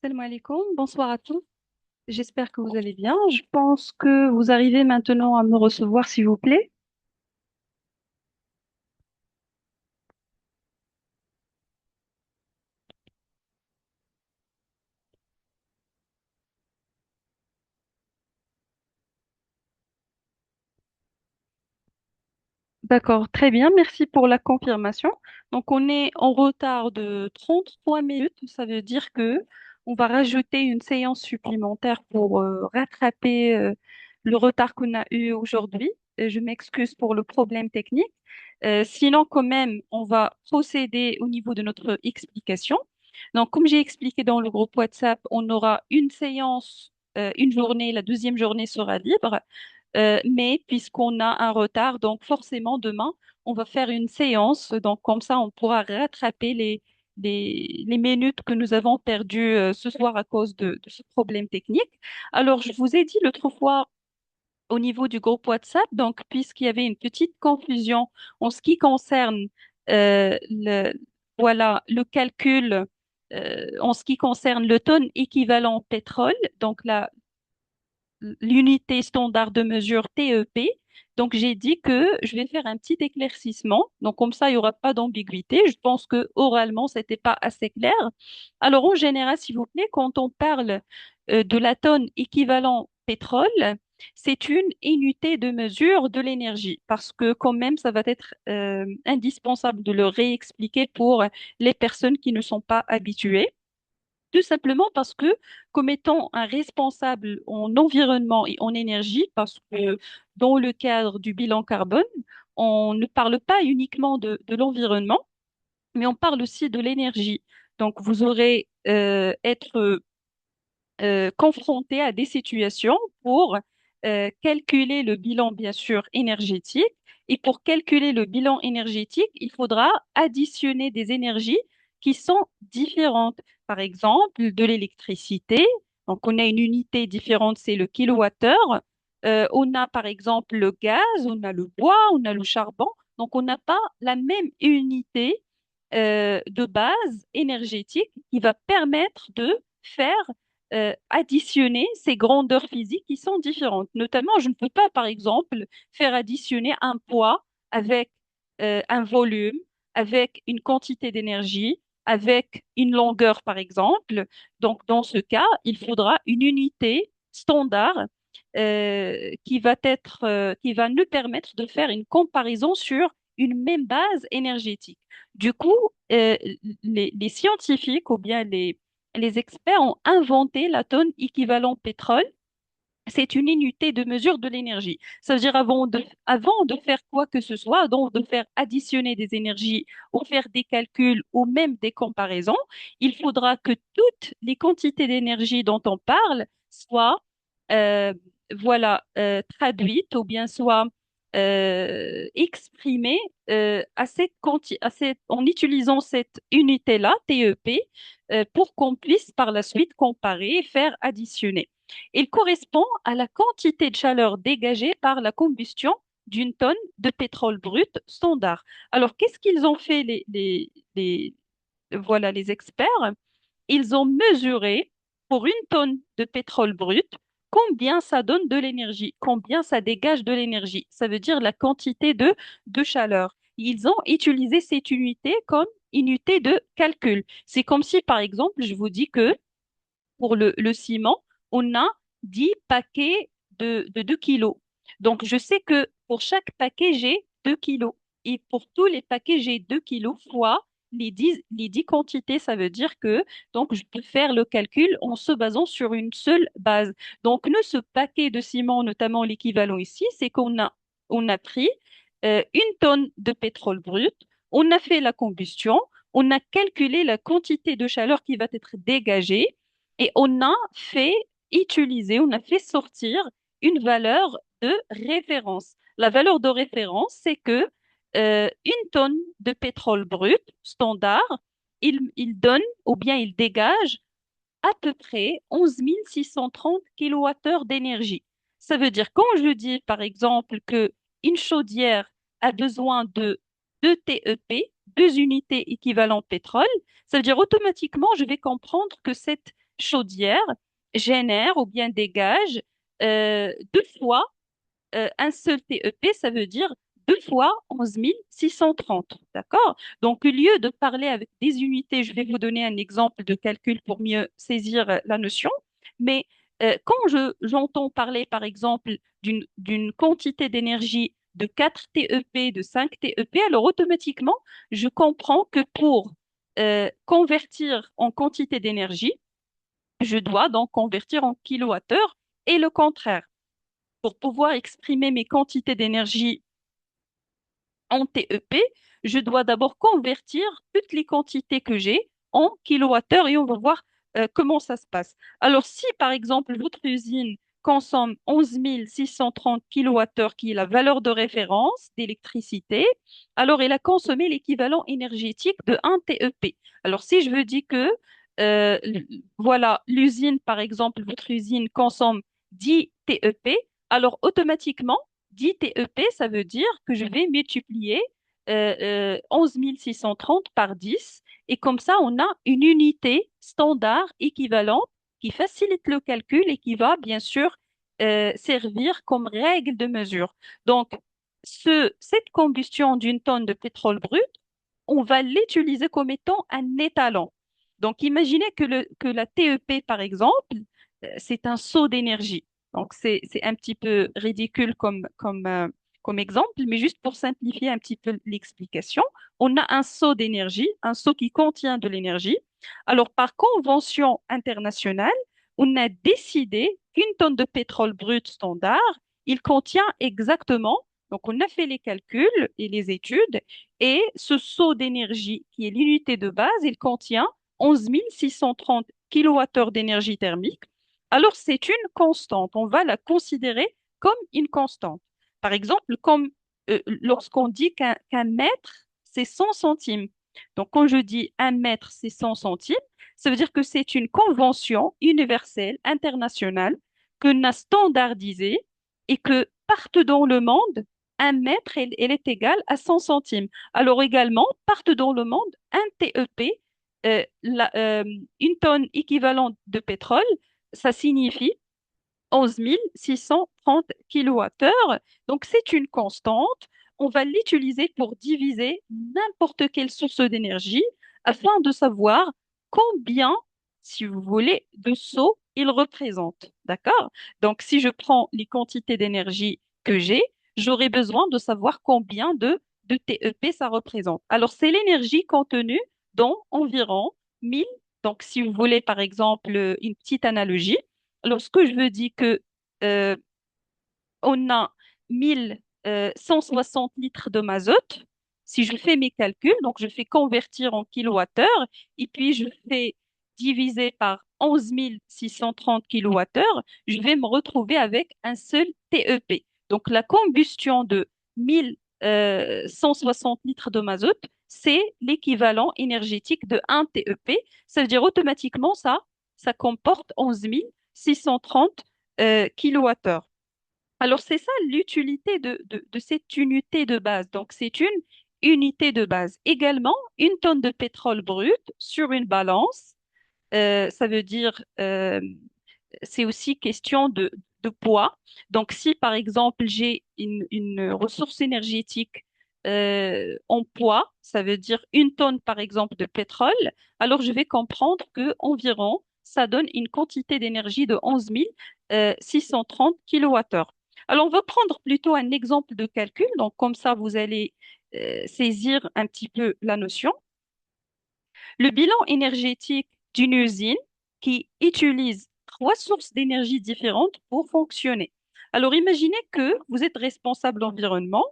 Salam alaikum, bonsoir à tous. J'espère que vous allez bien. Je pense que vous arrivez maintenant à me recevoir, s'il vous plaît. D'accord, très bien. Merci pour la confirmation. Donc, on est en retard de 33 minutes. Ça veut dire que on va rajouter une séance supplémentaire pour rattraper le retard qu'on a eu aujourd'hui. Je m'excuse pour le problème technique. Sinon, quand même, on va procéder au niveau de notre explication. Donc, comme j'ai expliqué dans le groupe WhatsApp, on aura une séance, une journée, la deuxième journée sera libre. Mais puisqu'on a un retard, donc forcément demain, on va faire une séance. Donc comme ça, on pourra rattraper les minutes que nous avons perdues ce soir à cause de ce problème technique. Alors, je vous ai dit l'autre fois au niveau du groupe WhatsApp, donc puisqu'il y avait une petite confusion en ce qui concerne voilà, le calcul, en ce qui concerne le tonne équivalent pétrole, donc la l'unité standard de mesure TEP. Donc, j'ai dit que je vais faire un petit éclaircissement. Donc, comme ça, il n'y aura pas d'ambiguïté. Je pense que oralement, c'était pas assez clair. Alors, en général, s'il vous plaît, quand on parle de la tonne équivalent pétrole, c'est une unité de mesure de l'énergie parce que quand même, ça va être indispensable de le réexpliquer pour les personnes qui ne sont pas habituées. Tout simplement parce que, comme étant un responsable en environnement et en énergie, parce que dans le cadre du bilan carbone, on ne parle pas uniquement de l'environnement, mais on parle aussi de l'énergie. Donc, vous aurez être confronté à des situations pour calculer le bilan, bien sûr, énergétique. Et pour calculer le bilan énergétique, il faudra additionner des énergies qui sont différentes. Par exemple, de l'électricité. Donc, on a une unité différente, c'est le kilowattheure. On a, par exemple, le gaz, on a le bois, on a le charbon. Donc, on n'a pas la même unité de base énergétique qui va permettre de faire additionner ces grandeurs physiques qui sont différentes. Notamment, je ne peux pas, par exemple, faire additionner un poids avec un volume, avec une quantité d'énergie, avec une longueur, par exemple. Donc, dans ce cas, il faudra une unité standard qui va nous permettre de faire une comparaison sur une même base énergétique. Du coup, les scientifiques ou bien les experts ont inventé la tonne équivalent pétrole. C'est une unité de mesure de l'énergie. Ça veut dire avant de faire quoi que ce soit, donc de faire additionner des énergies ou faire des calculs ou même des comparaisons, il faudra que toutes les quantités d'énergie dont on parle soient euh, voilà, traduites ou bien soient exprimées en utilisant cette unité-là, TEP, pour qu'on puisse par la suite comparer et faire additionner. Il correspond à la quantité de chaleur dégagée par la combustion d'une tonne de pétrole brut standard. Alors, qu'est-ce qu'ils ont fait voilà, les experts? Ils ont mesuré pour une tonne de pétrole brut combien ça donne de l'énergie, combien ça dégage de l'énergie. Ça veut dire la quantité de chaleur. Ils ont utilisé cette unité comme unité de calcul. C'est comme si, par exemple, je vous dis que pour le ciment, on a 10 paquets de 2 kilos. Donc, je sais que pour chaque paquet, j'ai 2 kilos. Et pour tous les paquets, j'ai 2 kilos fois les 10 quantités. Ça veut dire que donc, je peux faire le calcul en se basant sur une seule base. Donc, nous, ce paquet de ciment, notamment l'équivalent ici, c'est on a pris une tonne de pétrole brut, on a fait la combustion, on a calculé la quantité de chaleur qui va être dégagée et on a fait on a fait sortir une valeur de référence. La valeur de référence, c'est que une tonne de pétrole brut standard, il donne ou bien il dégage à peu près 11 630 kWh d'énergie. Ça veut dire quand je dis par exemple que une chaudière a besoin de 2 TEP, deux unités équivalentes pétrole, ça veut dire automatiquement je vais comprendre que cette chaudière génère ou bien dégage deux fois un seul TEP, ça veut dire deux fois 11 630. D'accord? Donc, au lieu de parler avec des unités, je vais vous donner un exemple de calcul pour mieux saisir la notion. Mais quand j'entends parler, par exemple, d'une quantité d'énergie de 4 TEP, de 5 TEP, alors automatiquement, je comprends que pour convertir en quantité d'énergie, je dois donc convertir en kilowattheure et le contraire. Pour pouvoir exprimer mes quantités d'énergie en TEP, je dois d'abord convertir toutes les quantités que j'ai en kilowattheures et on va voir comment ça se passe. Alors, si par exemple votre usine consomme 11 630 kilowattheures, qui est la valeur de référence d'électricité, alors elle a consommé l'équivalent énergétique de 1 TEP. Alors, si je veux dire que voilà, l'usine, par exemple, votre usine consomme 10 TEP, alors automatiquement, 10 TEP, ça veut dire que je vais multiplier 11 630 par 10 et comme ça, on a une unité standard équivalente qui facilite le calcul et qui va bien sûr servir comme règle de mesure. Donc, cette combustion d'une tonne de pétrole brut, on va l'utiliser comme étant un étalon. Donc, imaginez que la TEP, par exemple, c'est un seau d'énergie. Donc, c'est un petit peu ridicule comme exemple, mais juste pour simplifier un petit peu l'explication, on a un seau d'énergie, un seau qui contient de l'énergie. Alors, par convention internationale, on a décidé qu'une tonne de pétrole brut standard, il contient exactement, donc on a fait les calculs et les études, et ce seau d'énergie, qui est l'unité de base, il contient 11 630 kWh d'énergie thermique. Alors, c'est une constante. On va la considérer comme une constante. Par exemple, comme lorsqu'on dit qu'un mètre, c'est 100 centimes. Donc, quand je dis un mètre, c'est 100 centimes, ça veut dire que c'est une convention universelle, internationale, qu'on a standardisée et que partout dans le monde, un mètre, elle est égale à 100 centimes. Alors également, partout dans le monde, un TEP, une tonne équivalente de pétrole, ça signifie 11 630 kilowattheures. Donc, c'est une constante. On va l'utiliser pour diviser n'importe quelle source d'énergie afin de savoir combien, si vous voulez, de sauts il représente. D'accord? Donc, si je prends les quantités d'énergie que j'ai, j'aurai besoin de savoir combien de TEP ça représente. Alors, c'est l'énergie contenue dans environ 1000. Donc, si vous voulez, par exemple, une petite analogie, lorsque je veux dire que euh, on a 1160 litres de mazout, si je fais mes calculs, donc je fais convertir en kilowattheures et puis je fais diviser par 11 630 kilowattheures, je vais me retrouver avec un seul TEP. Donc la combustion de 1160 litres de mazout, c'est l'équivalent énergétique de 1 TEP. Ça veut dire automatiquement ça comporte 11 630 kilowattheures. Alors, c'est ça l'utilité de cette unité de base. Donc, c'est une unité de base. Également, une tonne de pétrole brut sur une balance, ça veut dire, c'est aussi question de poids. Donc, si par exemple, j'ai une ressource énergétique en poids, ça veut dire une tonne par exemple de pétrole, alors je vais comprendre que environ, ça donne une quantité d'énergie de 11 630 kilowattheures. Alors, on va prendre plutôt un exemple de calcul. Donc, comme ça, vous allez saisir un petit peu la notion. Le bilan énergétique d'une usine qui utilise trois sources d'énergie différentes pour fonctionner. Alors, imaginez que vous êtes responsable environnement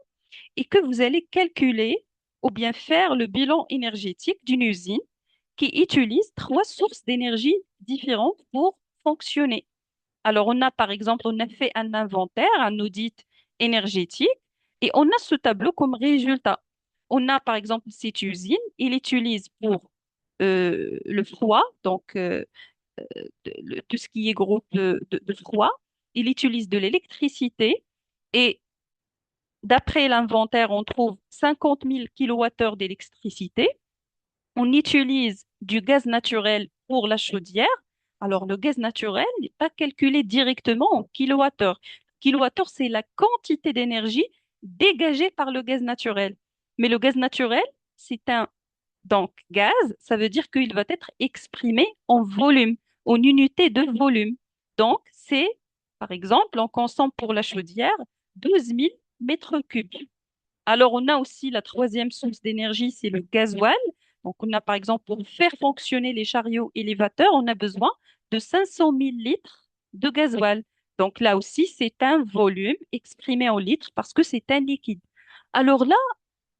et que vous allez calculer ou bien faire le bilan énergétique d'une usine qui utilise trois sources d'énergie différentes pour fonctionner. Alors, on a par exemple, on a fait un inventaire, un audit énergétique, et on a ce tableau comme résultat. On a par exemple cette usine, il utilise pour le froid, donc tout ce qui est groupe de froid, il utilise de l'électricité, et d'après l'inventaire, on trouve 50 000 kilowattheures d'électricité. On utilise du gaz naturel pour la chaudière. Alors, le gaz naturel n'est pas calculé directement en kilowattheure. Kilowattheure, c'est la quantité d'énergie dégagée par le gaz naturel. Mais le gaz naturel, c'est un donc gaz, ça veut dire qu'il va être exprimé en volume, en unité de volume. Donc, c'est, par exemple, on consomme pour la chaudière 12 000 mètres cubes. Alors, on a aussi la troisième source d'énergie, c'est le gasoil. Donc, on a par exemple, pour faire fonctionner les chariots élévateurs, on a besoin de 500 000 litres de gasoil. Donc, là aussi, c'est un volume exprimé en litres parce que c'est un liquide. Alors là,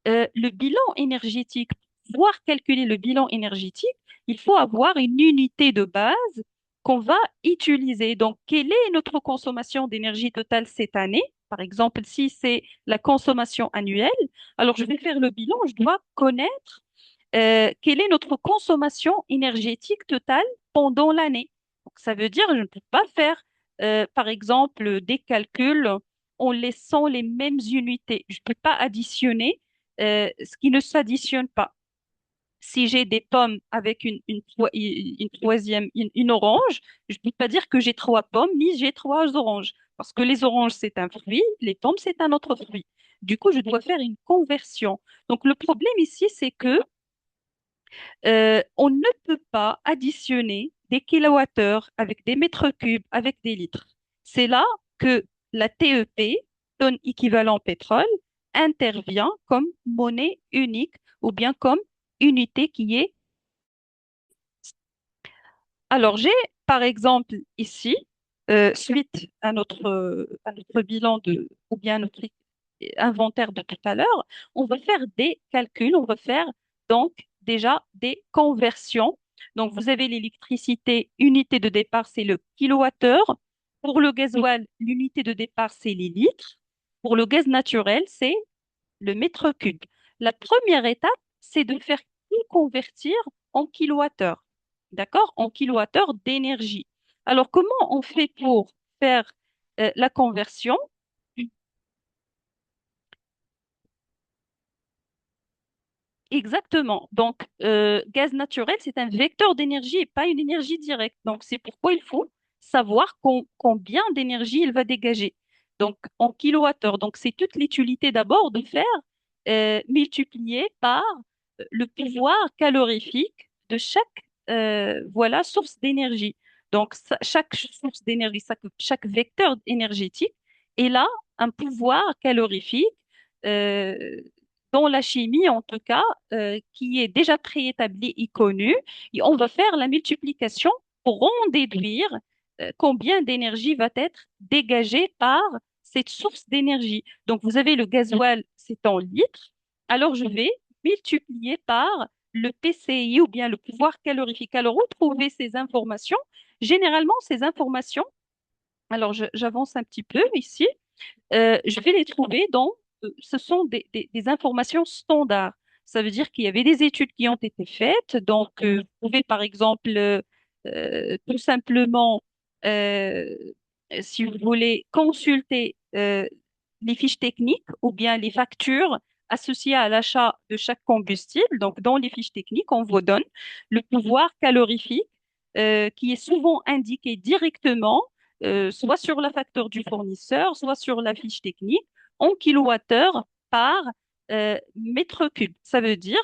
le bilan énergétique, pour pouvoir calculer le bilan énergétique, il faut avoir une unité de base qu'on va utiliser. Donc, quelle est notre consommation d'énergie totale cette année? Par exemple, si c'est la consommation annuelle, alors je vais faire le bilan, je dois connaître quelle est notre consommation énergétique totale pendant l'année. Donc, ça veut dire, je ne peux pas faire, par exemple, des calculs en laissant les mêmes unités. Je ne peux pas additionner ce qui ne s'additionne pas. Si j'ai des pommes avec une troisième, une orange, je ne peux pas dire que j'ai trois pommes ni j'ai trois oranges. Parce que les oranges, c'est un fruit, les pommes, c'est un autre fruit. Du coup, je dois faire une conversion. Donc, le problème ici, c'est que on ne peut pas additionner des kilowattheures avec des mètres cubes, avec des litres. C'est là que la TEP, tonne équivalent pétrole, intervient comme monnaie unique ou bien comme unité qui est. Alors, j'ai par exemple ici, suite à notre bilan ou bien notre inventaire de tout à l'heure, on va faire des calculs, on va faire donc déjà des conversions. Donc, vous avez l'électricité, unité de départ, c'est le kilowattheure. Pour le gasoil, l'unité de départ, c'est les litres. Pour le gaz naturel, c'est le mètre cube. La première étape, c'est de faire tout convertir en kilowattheure. D'accord? En kilowattheure d'énergie. Alors, comment on fait pour faire la conversion? Exactement. Donc, gaz naturel, c'est un vecteur d'énergie et pas une énergie directe. Donc, c'est pourquoi il faut savoir combien d'énergie il va dégager. Donc, en kilowattheure. Donc, c'est toute l'utilité d'abord de faire multiplier par le pouvoir calorifique de chaque voilà, source d'énergie. Donc, chaque source d'énergie, chaque vecteur énergétique est là un pouvoir calorifique euh, dans la chimie, en tout cas, qui est déjà préétabli et connu, et on va faire la multiplication pour en déduire combien d'énergie va être dégagée par cette source d'énergie. Donc, vous avez le gasoil, c'est en litres, alors je vais multiplier par le PCI ou bien le pouvoir calorifique. Alors, où trouver ces informations? Généralement, ces informations, alors j'avance un petit peu ici, je vais les trouver dans, ce sont des informations standards. Ça veut dire qu'il y avait des études qui ont été faites. Donc, vous pouvez par exemple tout simplement, euh, si vous voulez, consulter les fiches techniques ou bien les factures associées à l'achat de chaque combustible. Donc, dans les fiches techniques, on vous donne le pouvoir calorifique qui est souvent indiqué directement soit sur la facture du fournisseur, soit sur la fiche technique, en kilowattheure par mètre cube. Ça veut dire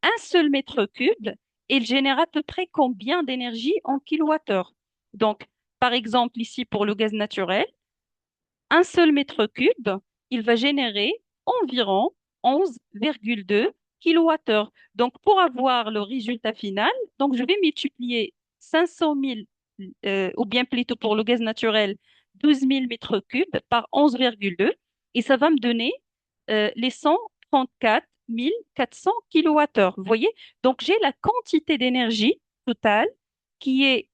un seul mètre cube, il génère à peu près combien d'énergie en kilowattheure. Donc, par exemple, ici pour le gaz naturel, un seul mètre cube, il va générer environ 11,2 kilowattheures. Donc, pour avoir le résultat final, donc je vais multiplier 500 000, ou bien plutôt pour le gaz naturel, 12 000 mètres cubes par 11,2, et ça va me donner les 134 400 kilowattheures. Vous voyez? Donc, j'ai la quantité d'énergie totale qui est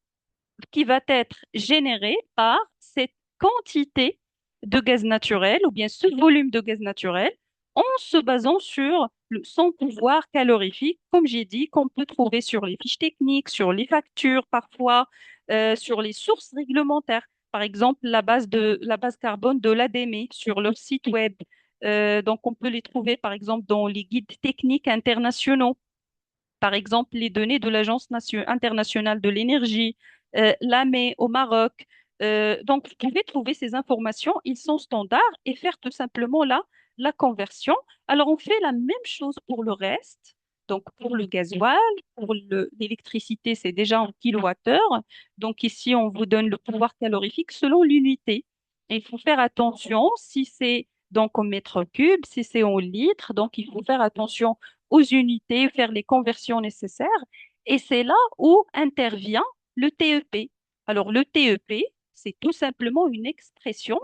qui va être généré par cette quantité de gaz naturel ou bien ce volume de gaz naturel en se basant sur son pouvoir calorifique, comme j'ai dit, qu'on peut trouver sur les fiches techniques, sur les factures parfois, sur les sources réglementaires. Par exemple, la base carbone de l'ADEME sur leur site web. Donc, on peut les trouver, par exemple, dans les guides techniques internationaux. Par exemple, les données de l'Agence internationale de l'énergie, Lamé au Maroc. Donc, vous pouvez trouver ces informations, ils sont standards et faire tout simplement la conversion. Alors, on fait la même chose pour le reste. Donc, pour le gasoil, pour l'électricité, c'est déjà en kilowattheure. Donc, ici, on vous donne le pouvoir calorifique selon l'unité. Et il faut faire attention si c'est donc en mètres cubes, si c'est en litres. Donc, il faut faire attention aux unités, faire les conversions nécessaires. Et c'est là où intervient le TEP. Alors, le TEP, c'est tout simplement une expression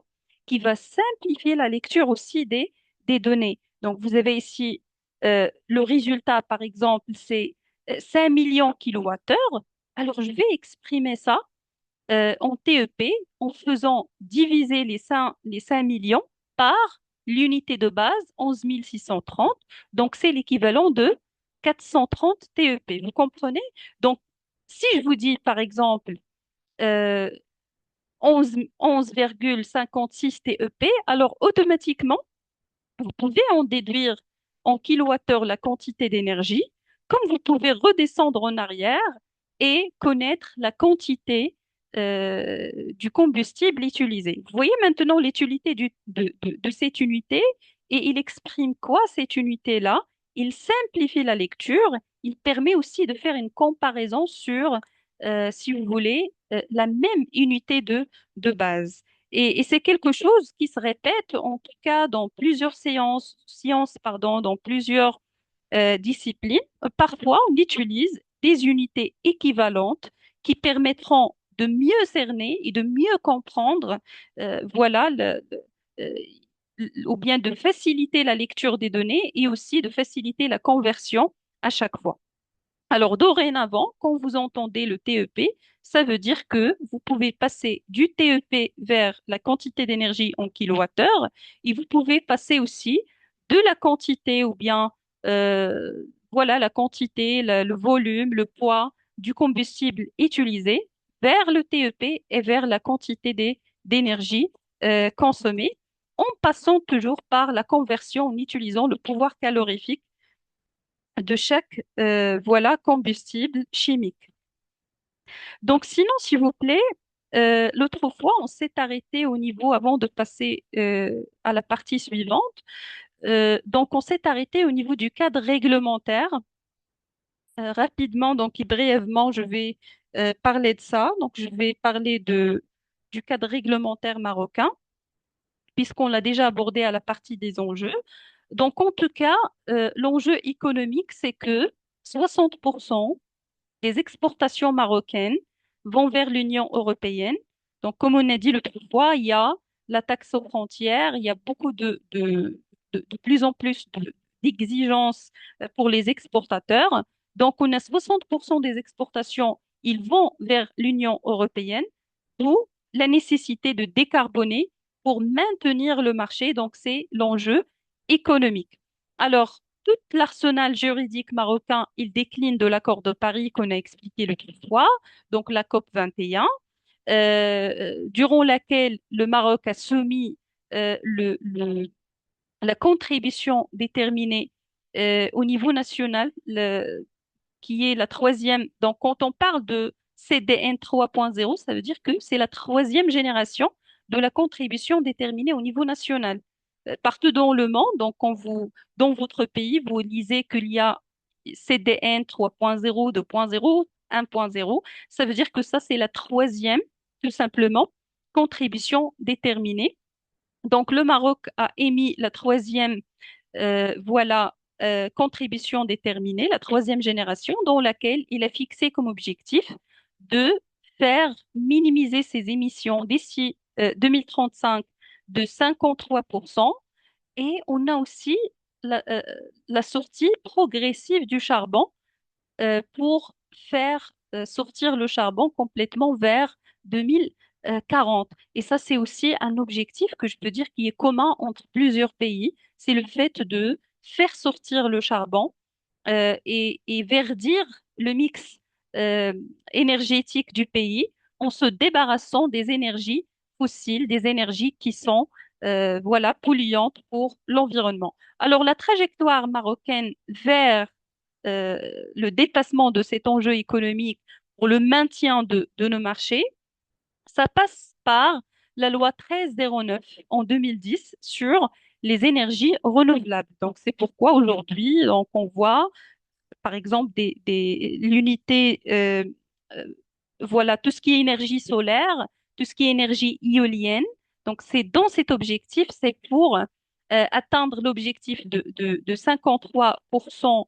qui va simplifier la lecture aussi des données. Donc, vous avez ici le résultat, par exemple, c'est 5 millions kilowattheures. Alors, je vais exprimer ça en TEP en faisant diviser les 5 millions par l'unité de base, 11 630. Donc, c'est l'équivalent de 430 TEP. Vous comprenez? Donc, si je vous dis, par exemple, euh, 11,56 TEP, alors automatiquement, vous pouvez en déduire en kilowattheure la quantité d'énergie, comme vous pouvez redescendre en arrière et connaître la quantité du combustible utilisé. Vous voyez maintenant l'utilité de cette unité et il exprime quoi cette unité-là? Il simplifie la lecture, il permet aussi de faire une comparaison sur, si vous voulez, la même unité de base. Et c'est quelque chose qui se répète, en tout cas, dans plusieurs sciences, pardon, dans plusieurs disciplines. Parfois, on utilise des unités équivalentes qui permettront de mieux cerner et de mieux comprendre, voilà, euh, ou bien de faciliter la lecture des données et aussi de faciliter la conversion à chaque fois. Alors, dorénavant, quand vous entendez le TEP, ça veut dire que vous pouvez passer du TEP vers la quantité d'énergie en kilowattheure et vous pouvez passer aussi de la quantité ou bien voilà la quantité, le volume, le poids du combustible utilisé vers le TEP et vers la quantité d'énergie consommée en passant toujours par la conversion en utilisant le pouvoir calorifique de chaque voilà combustible chimique. Donc sinon, s'il vous plaît, l'autre fois, on s'est arrêté au niveau avant de passer à la partie suivante. Donc on s'est arrêté au niveau du cadre réglementaire. Rapidement, donc et brièvement, je vais parler de ça. Donc je vais parler du cadre réglementaire marocain, puisqu'on l'a déjà abordé à la partie des enjeux. Donc en tout cas, l'enjeu économique, c'est que 60% les exportations marocaines vont vers l'Union européenne. Donc, comme on a dit l'autre fois, il y a la taxe aux frontières, il y a beaucoup de plus en plus d'exigences pour les exportateurs. Donc, on a 60% des exportations, ils vont vers l'Union européenne, d'où la nécessité de décarboner pour maintenir le marché. Donc, c'est l'enjeu économique. Alors, tout l'arsenal juridique marocain, il décline de l'accord de Paris qu'on a expliqué l'autre fois, donc la COP 21, durant laquelle le Maroc a soumis la contribution déterminée au niveau national, qui est la troisième. Donc, quand on parle de CDN 3.0, ça veut dire que c'est la troisième génération de la contribution déterminée au niveau national. Partout dans le monde, donc quand dans votre pays, vous lisez qu'il y a CDN 3.0, 2.0, 1.0, ça veut dire que ça, c'est la troisième, tout simplement, contribution déterminée. Donc, le Maroc a émis la troisième voilà, contribution déterminée, la troisième génération, dans laquelle il a fixé comme objectif de faire minimiser ses émissions d'ici 2035 de 53%. Et on a aussi la sortie progressive du charbon pour faire sortir le charbon complètement vers 2040. Et ça, c'est aussi un objectif que je peux dire qui est commun entre plusieurs pays. C'est le fait de faire sortir le charbon et verdir le mix euh, énergétique du pays en se débarrassant des énergies fossiles, des énergies qui sont voilà, polluantes pour l'environnement. Alors, la trajectoire marocaine vers le dépassement de cet enjeu économique pour le maintien de nos marchés, ça passe par la loi 1309 en 2010 sur les énergies renouvelables. Donc, c'est pourquoi aujourd'hui, donc, on voit par exemple l'unité, euh, voilà, tout ce qui est énergie solaire, tout ce qui est énergie éolienne. Donc, c'est dans cet objectif, c'est pour atteindre l'objectif de 53%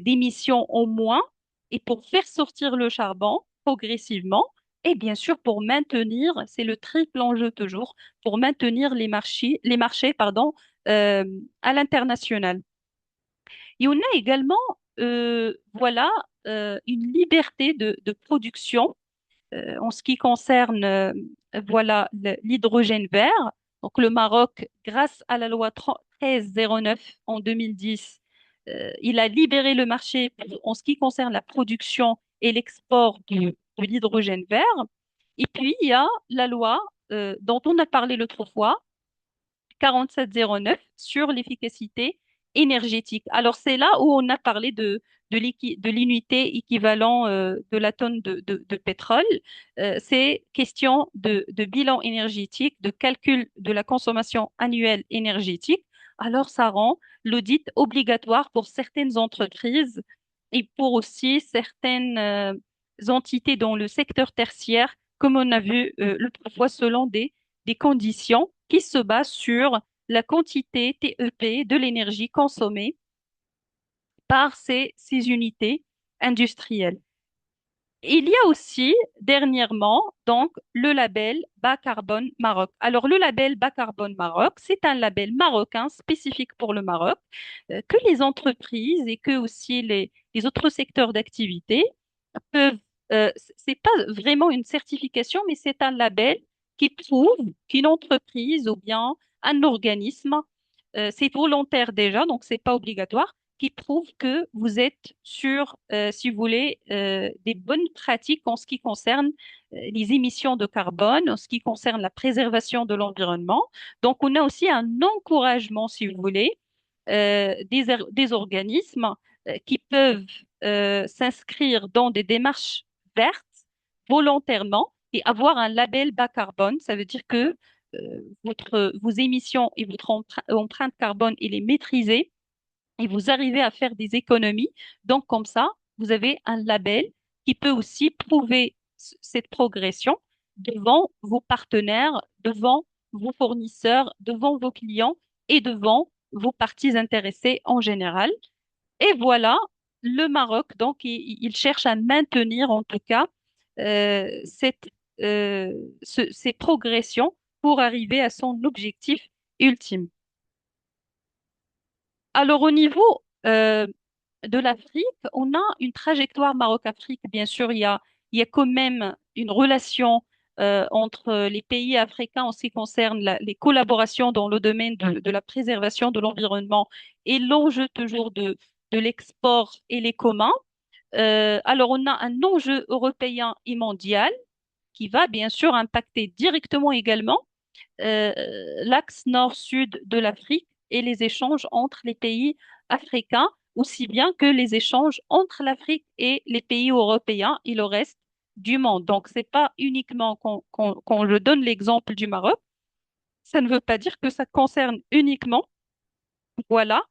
d'émissions en moins et pour faire sortir le charbon progressivement. Et bien sûr, pour maintenir, c'est le triple enjeu toujours, pour maintenir les marchés, pardon, euh, à l'international. Et on a également, voilà, une liberté de production en ce qui concerne, voilà, l'hydrogène vert. Donc, le Maroc, grâce à la loi 1309 en 2010, il a libéré le marché en ce qui concerne la production et l'export de l'hydrogène vert. Et puis, il y a la loi dont on a parlé l'autre fois, 4709 sur l'efficacité énergétique. Alors, c'est là où on a parlé de l'unité équivalent de la tonne de pétrole. C'est question de bilan énergétique, de calcul de la consommation annuelle énergétique. Alors, ça rend l'audit obligatoire pour certaines entreprises et pour aussi certaines entités dans le secteur tertiaire, comme on a vu l'autre fois, selon des conditions qui se basent sur la quantité TEP de l'énergie consommée par ces unités industrielles. Il y a aussi dernièrement donc le label Bas Carbone Maroc. Alors le label Bas Carbone Maroc, c'est un label marocain spécifique pour le Maroc que les entreprises et que aussi les autres secteurs d'activité peuvent. C'est pas vraiment une certification, mais c'est un label qui prouve qu'une entreprise ou bien un organisme, c'est volontaire déjà, donc c'est pas obligatoire, qui prouve que vous êtes sur, si vous voulez, des bonnes pratiques en ce qui concerne les émissions de carbone, en ce qui concerne la préservation de l'environnement. Donc, on a aussi un encouragement, si vous voulez, des organismes qui peuvent s'inscrire dans des démarches vertes volontairement et avoir un label bas carbone. Ça veut dire que vos émissions et votre empreinte carbone, elle est maîtrisée et vous arrivez à faire des économies. Donc, comme ça, vous avez un label qui peut aussi prouver cette progression devant vos partenaires, devant vos fournisseurs, devant vos clients et devant vos parties intéressées en général. Et voilà, le Maroc, donc, il cherche à maintenir en tout cas cette, ces progressions pour arriver à son objectif ultime. Alors, au niveau de l'Afrique, on a une trajectoire Maroc-Afrique. Bien sûr, il y a quand même une relation entre les pays africains en ce qui concerne les collaborations dans le domaine de la préservation de l'environnement et l'enjeu toujours de l'export et les communs. Alors, on a un enjeu européen et mondial qui va bien sûr impacter directement également euh, l'axe nord-sud de l'Afrique et les échanges entre les pays africains, aussi bien que les échanges entre l'Afrique et les pays européens et le reste du monde. Donc, c'est pas uniquement quand je donne l'exemple du Maroc, ça ne veut pas dire que ça concerne uniquement, voilà,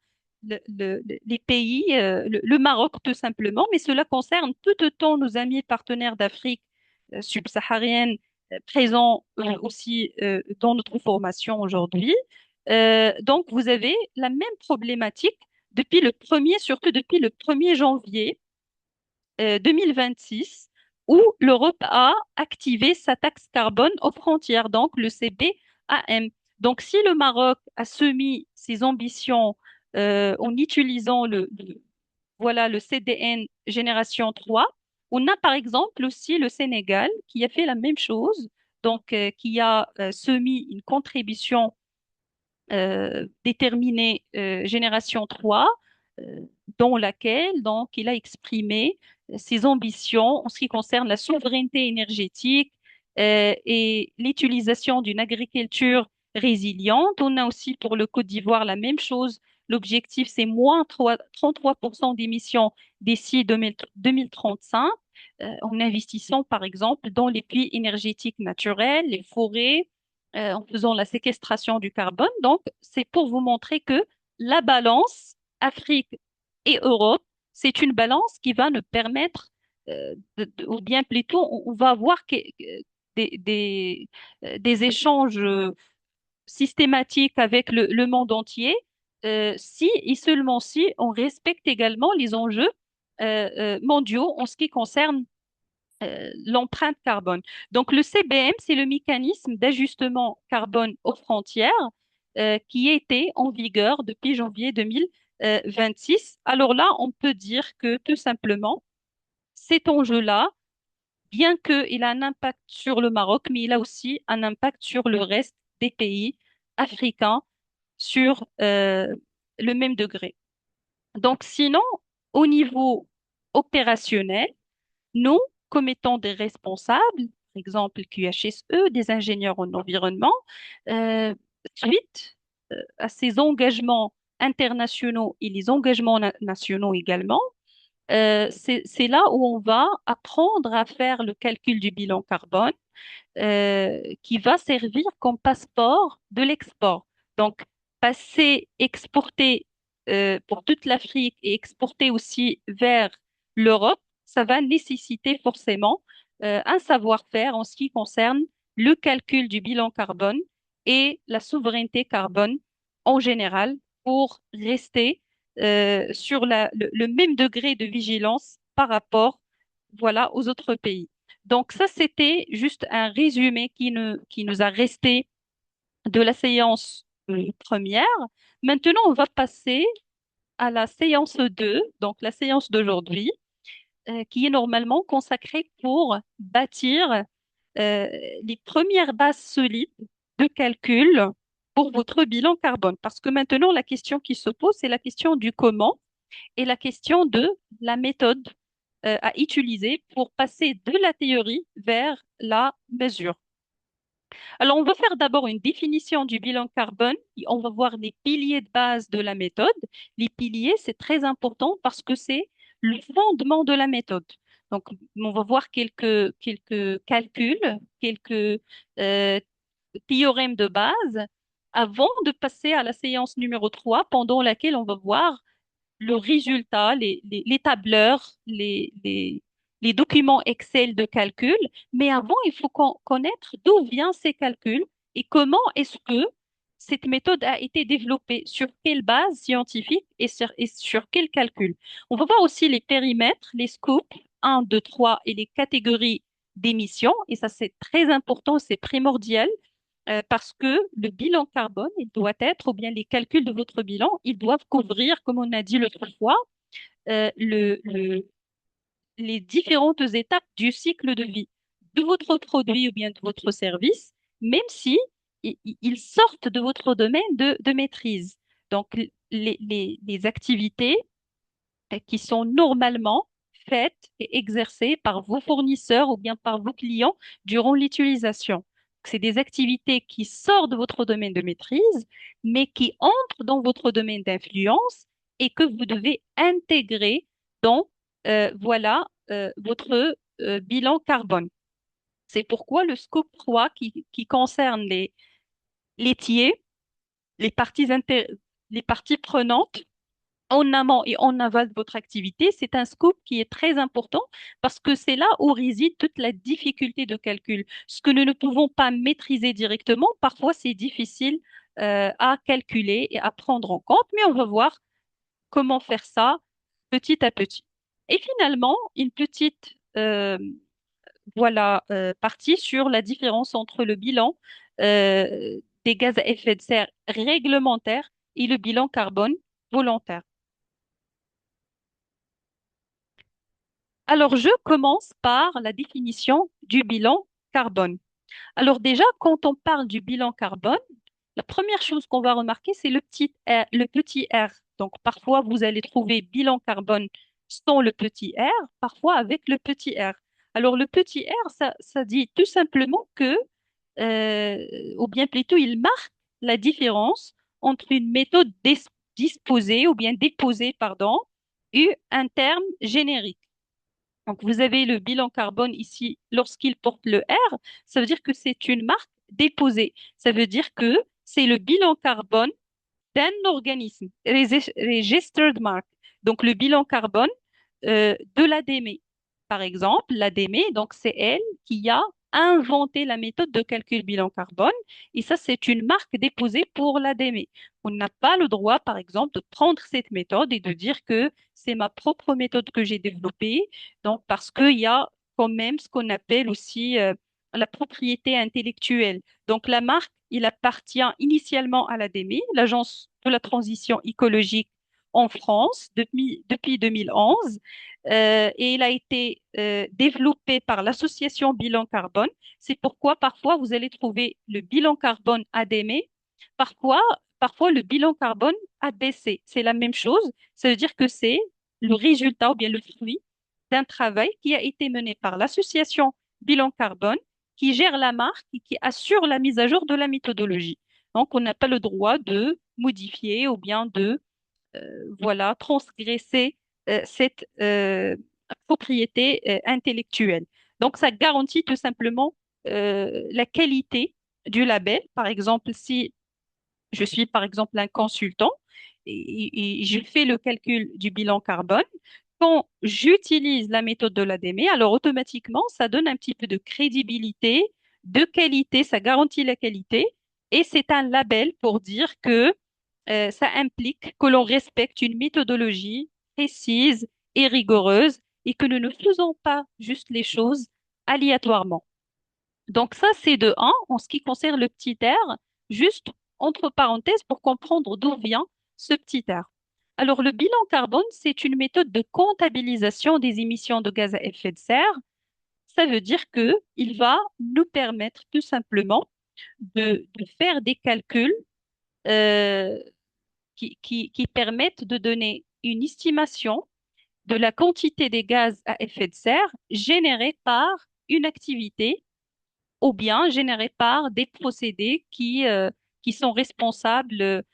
les pays, le Maroc tout simplement, mais cela concerne tout autant nos amis et partenaires d'Afrique subsaharienne présents aussi dans notre formation aujourd'hui. Donc, vous avez la même problématique depuis surtout depuis le 1er janvier 2026, où l'Europe a activé sa taxe carbone aux frontières, donc le CBAM. Donc, si le Maroc a soumis ses ambitions en utilisant voilà, le CDN génération 3, on a par exemple aussi le Sénégal qui a fait la même chose, donc qui a soumis une contribution déterminée génération 3, euh, dans laquelle donc il a exprimé ses ambitions en ce qui concerne la souveraineté énergétique et l'utilisation d'une agriculture résiliente. On a aussi pour le Côte d'Ivoire la même chose. L'objectif, c'est moins 33% d'émissions d'ici 2035, en investissant, par exemple, dans les puits énergétiques naturels, les forêts, en faisant la séquestration du carbone. Donc, c'est pour vous montrer que la balance Afrique et Europe, c'est une balance qui va nous permettre, ou bien plutôt, on va avoir des échanges systématiques avec le monde entier, si et seulement si on respecte également les enjeux mondiaux en ce qui concerne l'empreinte carbone. Donc, le CBM, c'est le mécanisme d'ajustement carbone aux frontières qui était en vigueur depuis janvier 2026. Alors là, on peut dire que tout simplement, cet enjeu-là, bien qu'il a un impact sur le Maroc, mais il a aussi un impact sur le reste des pays africains sur le même degré. Donc, sinon, au niveau opérationnel, nous, comme étant des responsables, par exemple QHSE, des ingénieurs en environnement, euh, suite à ces engagements internationaux et les engagements nationaux également, c'est là où on va apprendre à faire le calcul du bilan carbone qui va servir comme passeport de l'export. Donc, passer, exporter pour toute l'Afrique et exporter aussi vers l'Europe, ça va nécessiter forcément un savoir-faire en ce qui concerne le calcul du bilan carbone et la souveraineté carbone en général pour rester sur le même degré de vigilance par rapport, voilà, aux autres pays. Donc ça, c'était juste un résumé qui nous a resté de la séance première. Maintenant, on va passer à la séance 2, donc la séance d'aujourd'hui, qui est normalement consacrée pour bâtir euh, les premières bases solides de calcul pour votre bilan carbone. Parce que maintenant, la question qui se pose, c'est la question du comment et la question de la méthode à utiliser pour passer de la théorie vers la mesure. Alors, on va faire d'abord une définition du bilan carbone. Et on va voir les piliers de base de la méthode. Les piliers, c'est très important parce que c'est le fondement de la méthode. Donc, on va voir quelques calculs, quelques euh, théorèmes de base avant de passer à la séance numéro 3, pendant laquelle on va voir le résultat, les tableurs, les documents Excel de calcul. Mais avant, il faut connaître d'où viennent ces calculs et comment est-ce que cette méthode a été développée, sur quelle base scientifique et sur quel calcul. On va voir aussi les périmètres, les scopes 1, 2, 3 et les catégories d'émissions. Et ça, c'est très important, c'est primordial parce que le bilan carbone, il doit être, ou bien les calculs de votre bilan, ils doivent couvrir, comme on a dit l'autre fois, euh, le, le- les différentes étapes du cycle de vie de votre produit ou bien de votre service, même si ils sortent de votre domaine de maîtrise. Donc, les activités qui sont normalement faites et exercées par vos fournisseurs ou bien par vos clients durant l'utilisation. C'est des activités qui sortent de votre domaine de maîtrise, mais qui entrent dans votre domaine d'influence et que vous devez intégrer dans voilà, votre bilan carbone. C'est pourquoi le scope 3 qui concerne les tiers, les les parties prenantes, en amont et en aval de votre activité, c'est un scoop qui est très important parce que c'est là où réside toute la difficulté de calcul. Ce que nous ne pouvons pas maîtriser directement, parfois c'est difficile à calculer et à prendre en compte, mais on va voir comment faire ça petit à petit. Et finalement, une petite partie sur la différence entre le bilan des gaz à effet de serre réglementaire et le bilan carbone volontaire. Alors, je commence par la définition du bilan carbone. Alors déjà, quand on parle du bilan carbone, la première chose qu'on va remarquer, c'est le petit R, le petit R. Donc, parfois, vous allez trouver bilan carbone sans le petit R, parfois avec le petit R. Alors, le petit R, ça dit tout simplement que, ou bien plutôt, il marque la différence entre une méthode disposée ou bien déposée, pardon, et un terme générique. Donc, vous avez le bilan carbone ici, lorsqu'il porte le R, ça veut dire que c'est une marque déposée. Ça veut dire que c'est le bilan carbone d'un organisme, registered mark. Donc, le bilan carbone de l'ADME. Par exemple, l'ADME, donc c'est elle qui a inventé la méthode de calcul bilan carbone et ça, c'est une marque déposée pour l'ADME. On n'a pas le droit, par exemple, de prendre cette méthode et de dire que c'est ma propre méthode que j'ai développée. Donc, parce qu'il y a quand même ce qu'on appelle aussi la propriété intellectuelle. Donc, la marque, il appartient initialement à l'ADME, l'Agence de la transition écologique en France, depuis 2011. Et il a été développé par l'association Bilan Carbone. C'est pourquoi parfois vous allez trouver le bilan carbone ADME, parfois, parfois le bilan carbone ADC. C'est la même chose. Ça veut dire que c'est le résultat ou bien le fruit d'un travail qui a été mené par l'association Bilan Carbone, qui gère la marque et qui assure la mise à jour de la méthodologie. Donc, on n'a pas le droit de modifier ou bien de voilà, transgresser cette propriété intellectuelle. Donc, ça garantit tout simplement la qualité du label. Par exemple, si je suis par exemple un consultant et je fais le calcul du bilan carbone. Quand j'utilise la méthode de l'ADME, alors automatiquement, ça donne un petit peu de crédibilité, de qualité, ça garantit la qualité et c'est un label pour dire que ça implique que l'on respecte une méthodologie précise et rigoureuse et que nous ne faisons pas juste les choses aléatoirement. Donc ça, c'est de un en ce qui concerne le petit r, juste entre parenthèses pour comprendre d'où vient ce petit r. Alors le bilan carbone, c'est une méthode de comptabilisation des émissions de gaz à effet de serre. Ça veut dire que il va nous permettre tout simplement de faire des calculs euh, qui permettent de donner une estimation de la quantité des gaz à effet de serre générés par une activité ou bien générés par des procédés qui sont responsables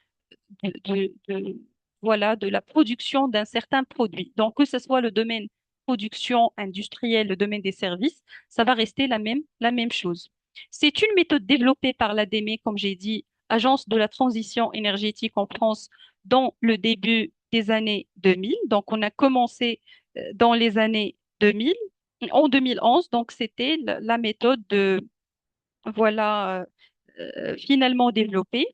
voilà, de la production d'un certain produit. Donc, que ce soit le domaine production industrielle, le domaine des services, ça va rester la même chose. C'est une méthode développée par l'ADEME, comme j'ai dit, Agence de la transition énergétique en France, dans le début des années 2000. Donc, on a commencé dans les années 2000, en 2011. Donc, c'était la méthode de voilà, finalement développé.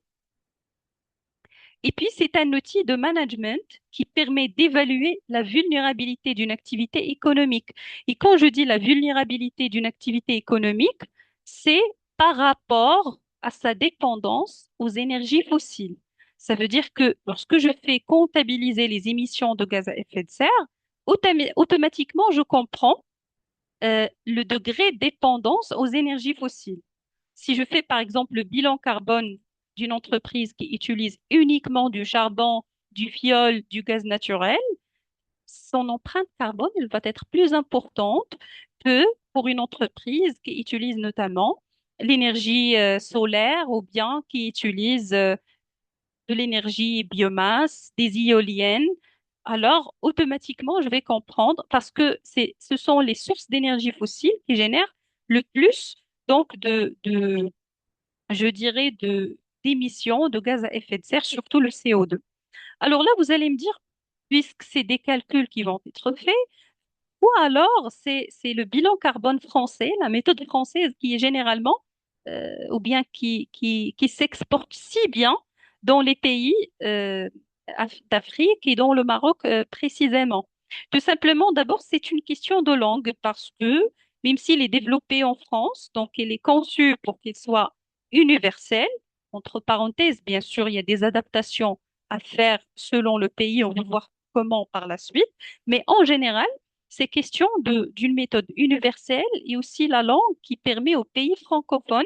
Et puis, c'est un outil de management qui permet d'évaluer la vulnérabilité d'une activité économique. Et quand je dis la vulnérabilité d'une activité économique, c'est par rapport à sa dépendance aux énergies fossiles. Ça veut dire que lorsque je fais comptabiliser les émissions de gaz à effet de serre, automatiquement, je comprends le degré de dépendance aux énergies fossiles. Si je fais par exemple le bilan carbone d'une entreprise qui utilise uniquement du charbon, du fioul, du gaz naturel, son empreinte carbone elle va être plus importante que pour une entreprise qui utilise notamment l'énergie solaire ou bien qui utilise de l'énergie biomasse, des éoliennes, alors automatiquement, je vais comprendre parce que ce sont les sources d'énergie fossile qui génèrent le plus donc je dirais, d'émissions de gaz à effet de serre, surtout le CO2. Alors là, vous allez me dire, puisque c'est des calculs qui vont être faits, ou alors, c'est le bilan carbone français, la méthode française qui est généralement, ou bien qui s'exporte si bien dans les pays d'Afrique et dans le Maroc précisément. Tout simplement, d'abord, c'est une question de langue parce que même s'il est développé en France, donc il est conçu pour qu'il soit universel, entre parenthèses, bien sûr, il y a des adaptations à faire selon le pays, on va voir comment par la suite, mais en général, c'est question d'une méthode universelle et aussi la langue qui permet aux pays francophones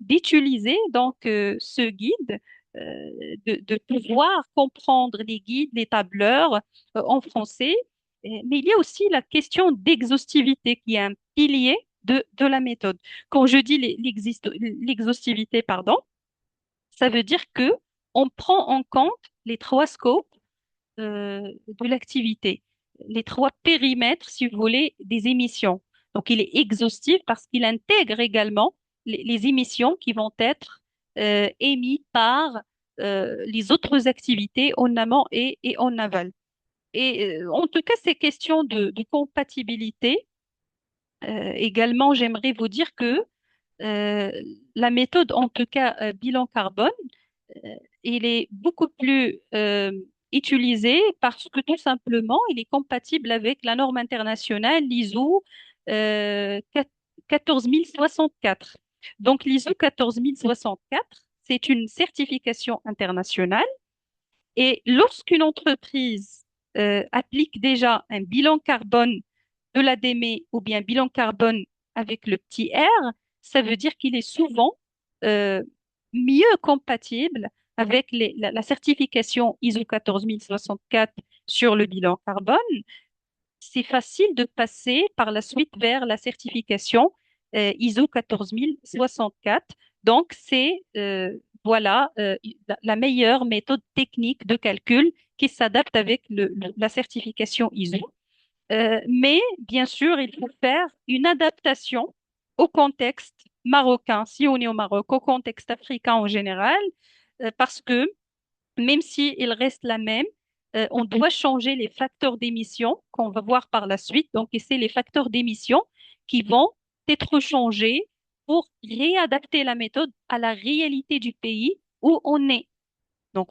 d'utiliser donc ce guide, de pouvoir comprendre les guides, les tableurs en français. Mais il y a aussi la question d'exhaustivité qui est un pilier de la méthode. Quand je dis l'exhaustivité, pardon, Ça veut dire que on prend en compte les trois scopes de l'activité, les trois périmètres, si vous voulez, des émissions. Donc, il est exhaustif parce qu'il intègre également les émissions qui vont être émises par les autres activités en amont et en aval. Et en tout cas, ces questions de compatibilité, également, j'aimerais vous dire que euh, la méthode, en tout cas bilan carbone, euh, il est beaucoup plus utilisé parce que tout simplement, il est compatible avec la norme internationale, l'ISO 14064. Donc, l'ISO 14064, c'est une certification internationale et lorsqu'une entreprise applique déjà un bilan carbone de l'ADME ou bien bilan carbone avec le petit r, ça veut dire qu'il est souvent euh, mieux compatible avec la certification ISO 14064 sur le bilan carbone. C'est facile de passer par la suite vers la certification ISO 14064. Donc, c'est voilà la meilleure méthode technique de calcul qui s'adapte avec la certification ISO. Mais bien sûr, il faut faire une adaptation au contexte marocain, si on est au Maroc, au contexte africain en général, parce que même si il reste la même, on doit changer les facteurs d'émission qu'on va voir par la suite. Donc, et c'est les facteurs d'émission qui vont être changés pour réadapter la méthode à la réalité du pays où on est. Donc,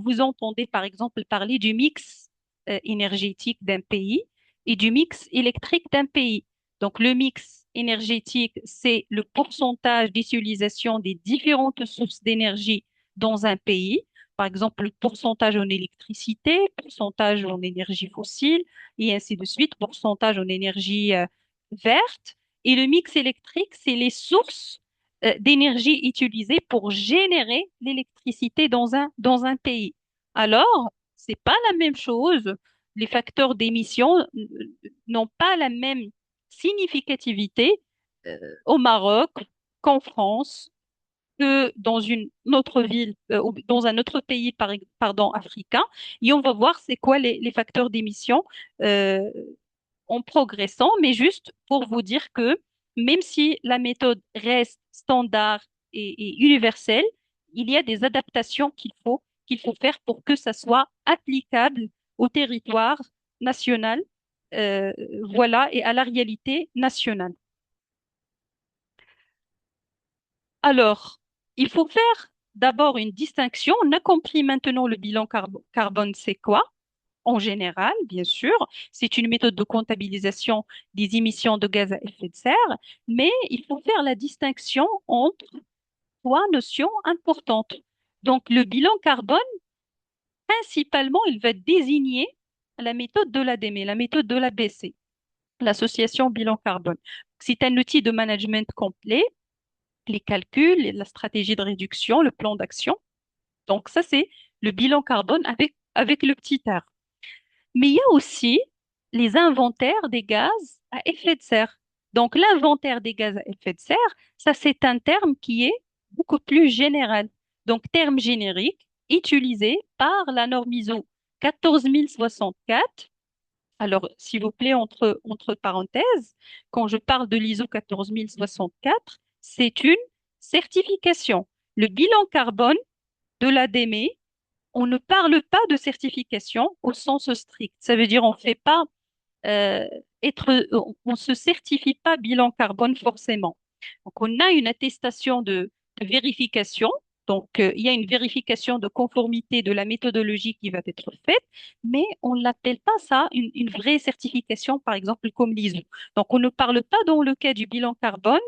vous entendez par exemple parler du mix énergétique d'un pays et du mix électrique d'un pays. Donc, le mix énergétique, c'est le pourcentage d'utilisation des différentes sources d'énergie dans un pays. Par exemple, le pourcentage en électricité, pourcentage en énergie fossile et ainsi de suite, pourcentage en énergie verte. Et le mix électrique, c'est les sources d'énergie utilisée pour générer l'électricité dans un pays. Alors, c'est pas la même chose. Les facteurs d'émission n'ont pas la même significativité au Maroc qu'en France, que dans une autre ville, ou dans un autre pays, pardon, africain. Et on va voir c'est quoi les facteurs d'émission euh, en progressant, mais juste pour vous dire que même si la méthode reste standard et universelle, il y a des adaptations qu'il faut faire pour que ça soit applicable au territoire national, euh, voilà, et à la réalité nationale. Alors, il faut faire d'abord une distinction. On a compris maintenant le bilan carbone, c'est quoi? En général, bien sûr, c'est une méthode de comptabilisation des émissions de gaz à effet de serre, mais il faut faire la distinction entre trois notions importantes. Donc, le bilan carbone, principalement, il va désigner la méthode de l'ADME, la méthode de l'ABC, l'association bilan carbone. C'est un outil de management complet, les calculs, la stratégie de réduction, le plan d'action. Donc, ça, c'est le bilan carbone avec le petit r. Mais il y a aussi les inventaires des gaz à effet de serre. Donc, l'inventaire des gaz à effet de serre, ça, c'est un terme qui est beaucoup plus général. Donc, terme générique utilisé par la norme ISO 14064. Alors, s'il vous plaît, entre parenthèses, quand je parle de l'ISO 14064, c'est une certification. Le bilan carbone de l'ADME, on ne parle pas de certification au sens strict. Ça veut dire on fait pas euh, on se certifie pas bilan carbone forcément. Donc on a une attestation de vérification. Donc il y a une vérification de conformité de la méthodologie qui va être faite, mais on l'appelle pas ça une vraie certification, par exemple comme l'ISO. Donc on ne parle pas dans le cas du bilan carbone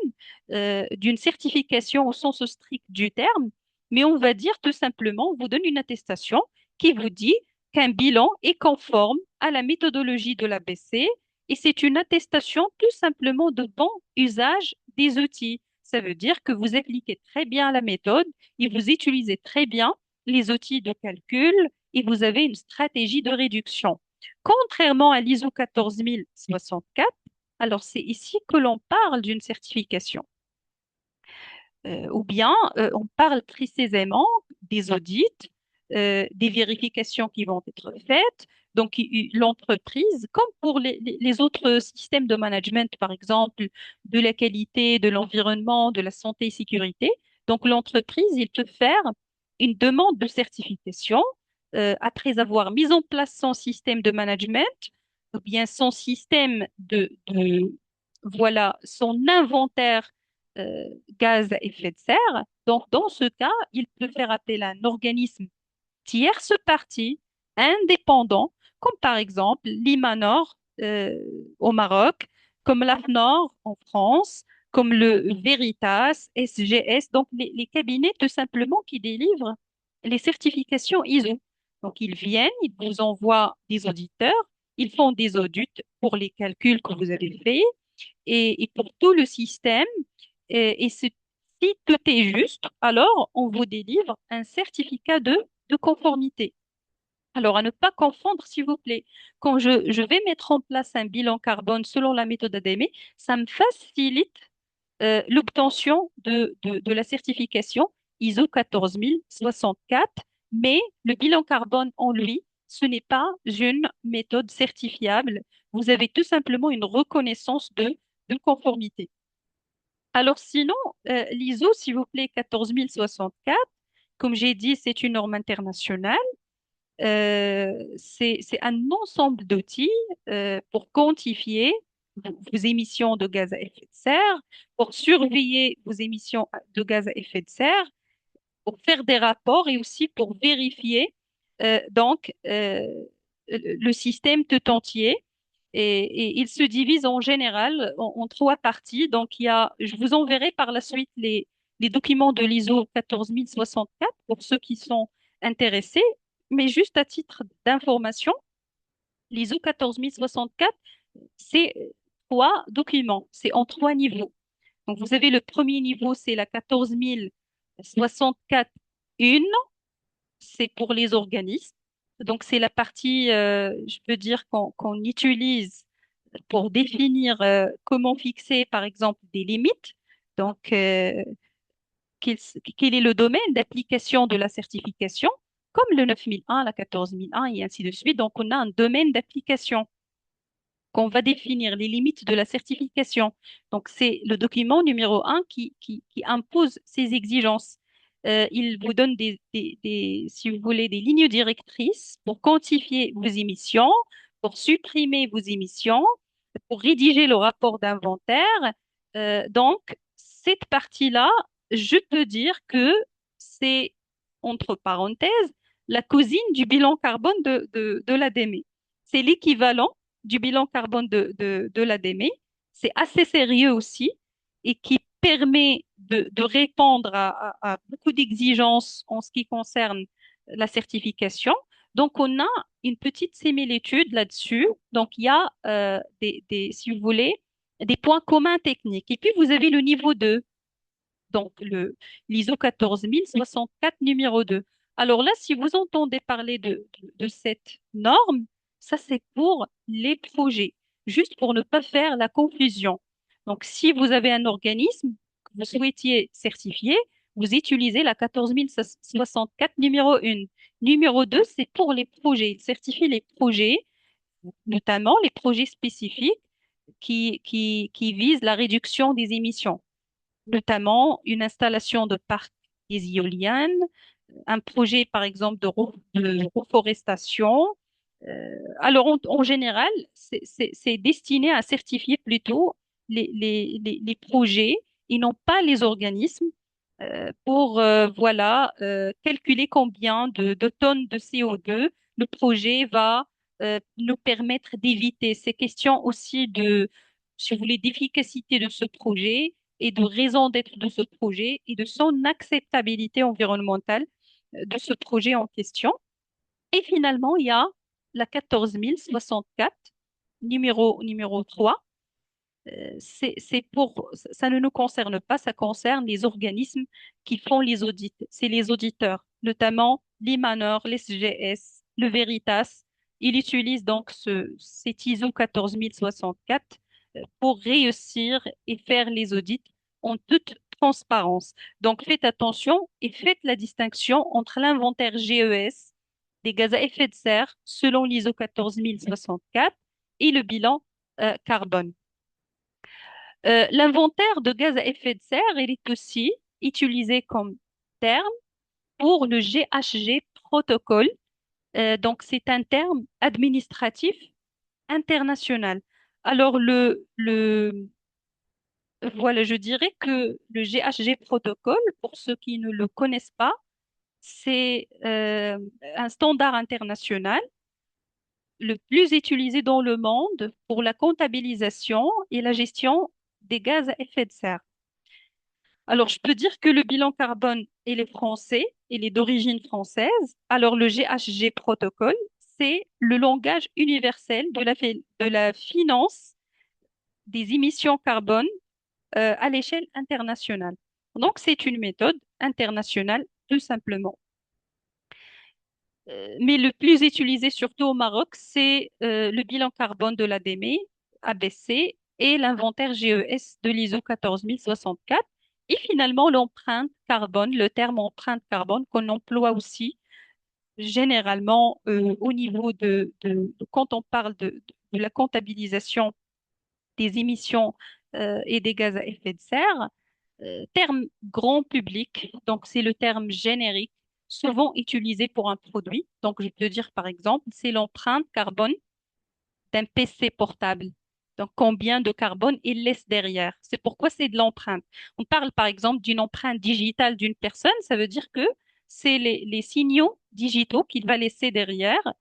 d'une certification au sens strict du terme, mais on va dire tout simplement, on vous donne une attestation qui vous dit qu'un bilan est conforme à la méthodologie de l'ABC et c'est une attestation tout simplement de bon usage des outils. Ça veut dire que vous appliquez très bien la méthode et vous utilisez très bien les outils de calcul et vous avez une stratégie de réduction. Contrairement à l'ISO 14064, alors c'est ici que l'on parle d'une certification. Ou bien on parle précisément des audits, des vérifications qui vont être faites. Donc, l'entreprise, comme pour les autres systèmes de management, par exemple, de la qualité, de l'environnement, de la santé et sécurité, donc l'entreprise, il peut faire une demande de certification après avoir mis en place son système de management ou bien son système voilà, son inventaire gaz à effet de serre. Donc, dans ce cas, il peut faire appel à un organisme tierce partie indépendant, comme par exemple l'Imanor au Maroc, comme l'AFNOR en France, comme le Veritas, SGS, donc les cabinets tout simplement qui délivrent les certifications ISO. Donc, ils viennent, ils vous envoient des auditeurs, ils font des audits pour les calculs que vous avez faits et pour tout le système. Si tout est juste, alors on vous délivre un certificat de conformité. Alors, à ne pas confondre, s'il vous plaît. Quand je vais mettre en place un bilan carbone selon la méthode ADME, ça me facilite l'obtention de la certification ISO 14064, mais le bilan carbone en lui, ce n'est pas une méthode certifiable. Vous avez tout simplement une reconnaissance de conformité. Alors sinon, l'ISO, s'il vous plaît, 14064, comme j'ai dit, c'est une norme internationale. C'est un ensemble d'outils pour quantifier vos émissions de gaz à effet de serre, pour surveiller vos émissions de gaz à effet de serre, pour faire des rapports et aussi pour vérifier le système tout entier. Et il se divise en général en trois parties. Donc, je vous enverrai par la suite les documents de l'ISO 14064 pour ceux qui sont intéressés. Mais juste à titre d'information, l'ISO 14064, c'est trois documents. C'est en trois niveaux. Donc, vous avez le premier niveau, c'est la 14064 une, c'est pour les organismes. Donc, c'est la partie, je peux dire, qu'on utilise pour définir comment fixer, par exemple, des limites. Donc, quel, quel est le domaine d'application de la certification, comme le 9001, la 14001 et ainsi de suite. Donc, on a un domaine d'application qu'on va définir les limites de la certification. Donc, c'est le document numéro un qui impose ces exigences. Il vous donne si vous voulez, des lignes directrices pour quantifier vos émissions, pour supprimer vos émissions, pour rédiger le rapport d'inventaire. Donc, cette partie-là, je peux dire que c'est, entre parenthèses, la cousine du bilan carbone de l'ADME. C'est l'équivalent du bilan carbone de l'ADME. C'est assez sérieux aussi et qui permet de répondre à beaucoup d'exigences en ce qui concerne la certification. Donc, on a une petite similitude là-dessus. Donc, il y a, si vous voulez, des points communs techniques. Et puis, vous avez le niveau 2, donc l'ISO 14064 numéro 2. Alors là, si vous entendez parler de cette norme, ça c'est pour les projets, juste pour ne pas faire la confusion. Donc, si vous avez un organisme que vous souhaitiez certifier, vous utilisez la 14064 numéro 1. Numéro 2, c'est pour les projets. Il certifie les projets, notamment les projets spécifiques qui visent la réduction des émissions, notamment une installation de parcs des éoliennes, un projet, par exemple, de reforestation. Alors, en général, c'est destiné à certifier plutôt les projets et non pas les organismes pour voilà, calculer combien de tonnes de CO2 le projet va nous permettre d'éviter. Ces questions aussi si vous voulez, d'efficacité de ce projet et de raison d'être de ce projet et de son acceptabilité environnementale de ce projet en question. Et finalement, il y a la 14064, numéro 3. Ça ne nous concerne pas, ça concerne les organismes qui font les audits. C'est les auditeurs, notamment l'Imanor, l'SGS, le Veritas. Ils utilisent donc cet ISO 14064 pour réussir et faire les audits en toute transparence. Donc, faites attention et faites la distinction entre l'inventaire GES des gaz à effet de serre selon l'ISO 14064 et le bilan carbone. L'inventaire de gaz à effet de serre, il est aussi utilisé comme terme pour le GHG protocole. Donc, c'est un terme administratif international. Alors, voilà, je dirais que le GHG protocole, pour ceux qui ne le connaissent pas, c'est un standard international le plus utilisé dans le monde pour la comptabilisation et la gestion des gaz à effet de serre. Alors, je peux dire que le bilan carbone, il est français, il est d'origine française. Alors, le GHG protocole, c'est le langage universel de la finance des émissions carbone à l'échelle internationale. Donc, c'est une méthode internationale, tout simplement. Mais le plus utilisé, surtout au Maroc, c'est le bilan carbone de l'ADME, ABC, et l'inventaire GES de l'ISO 14064. Et finalement, l'empreinte carbone, le terme empreinte carbone qu'on emploie aussi généralement au niveau quand on parle de la comptabilisation des émissions et des gaz à effet de serre, terme grand public, donc c'est le terme générique, souvent utilisé pour un produit. Donc je peux dire par exemple, c'est l'empreinte carbone d'un PC portable. Donc combien de carbone il laisse derrière. C'est pourquoi c'est de l'empreinte. On parle par exemple d'une empreinte digitale d'une personne, ça veut dire que c'est les signaux digitaux qu'il va laisser derrière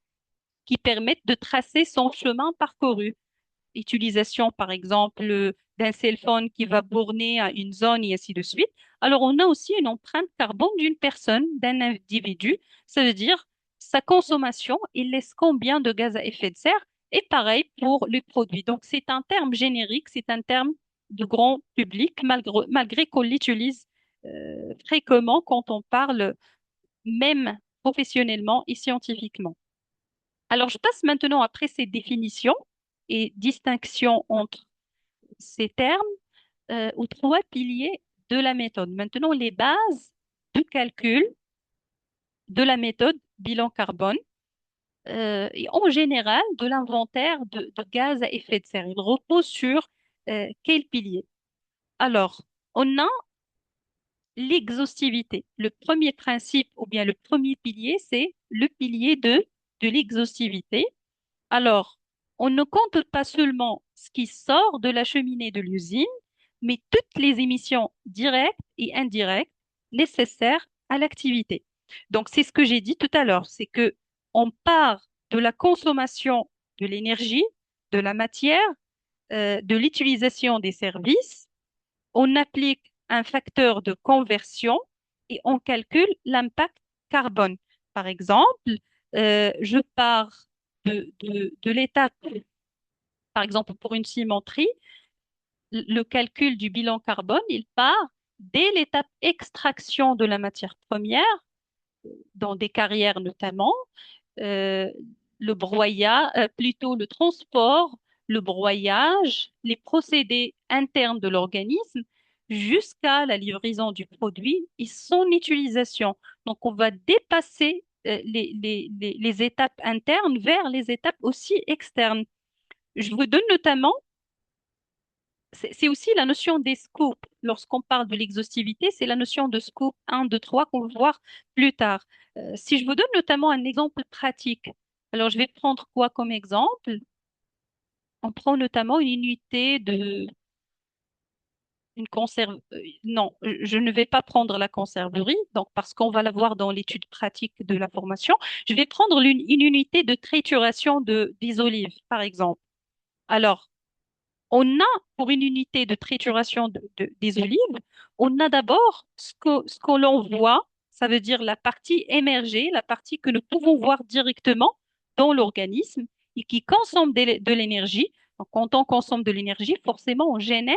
qui permettent de tracer son chemin parcouru utilisation, par exemple, d'un cell phone qui va borner à une zone et ainsi de suite. Alors, on a aussi une empreinte carbone d'une personne, d'un individu. Ça veut dire sa consommation, il laisse combien de gaz à effet de serre et pareil pour les produits. Donc, c'est un terme générique, c'est un terme de grand public, malgré qu'on l'utilise fréquemment quand on parle même professionnellement et scientifiquement. Alors, je passe maintenant après ces définitions et distinctions entre ces termes aux trois piliers de la méthode. Maintenant, les bases de calcul de la méthode bilan carbone et en général de l'inventaire de gaz à effet de serre. Il repose sur quel pilier? Alors, on a l'exhaustivité. Le premier principe ou bien le premier pilier, c'est le pilier de l'exhaustivité. Alors, on ne compte pas seulement ce qui sort de la cheminée de l'usine, mais toutes les émissions directes et indirectes nécessaires à l'activité. Donc, c'est ce que j'ai dit tout à l'heure, c'est que on part de la consommation de l'énergie, de la matière, de l'utilisation des services, on applique un facteur de conversion et on calcule l'impact carbone. Par exemple, je pars de l'étape, par exemple pour une cimenterie, le calcul du bilan carbone, il part dès l'étape extraction de la matière première, dans des carrières notamment, euh, le broyat, plutôt le transport, le broyage, les procédés internes de l'organisme jusqu'à la livraison du produit et son utilisation. Donc, on va dépasser les étapes internes vers les étapes aussi externes. Je vous donne notamment, c'est aussi la notion des scopes. Lorsqu'on parle de l'exhaustivité, c'est la notion de scope 1, 2, 3 qu'on va voir plus tard. Si je vous donne notamment un exemple pratique, alors je vais prendre quoi comme exemple? On prend notamment une unité de une conserve. Non, je ne vais pas prendre la conserverie, donc parce qu'on va la voir dans l'étude pratique de la formation. Je vais prendre une unité de trituration des olives, par exemple. Alors, on a, pour une unité de trituration des olives, on a d'abord ce que l'on voit, ça veut dire la partie émergée, la partie que nous pouvons voir directement dans l'organisme et qui consomme de l'énergie. Donc, quand on consomme de l'énergie, forcément, on génère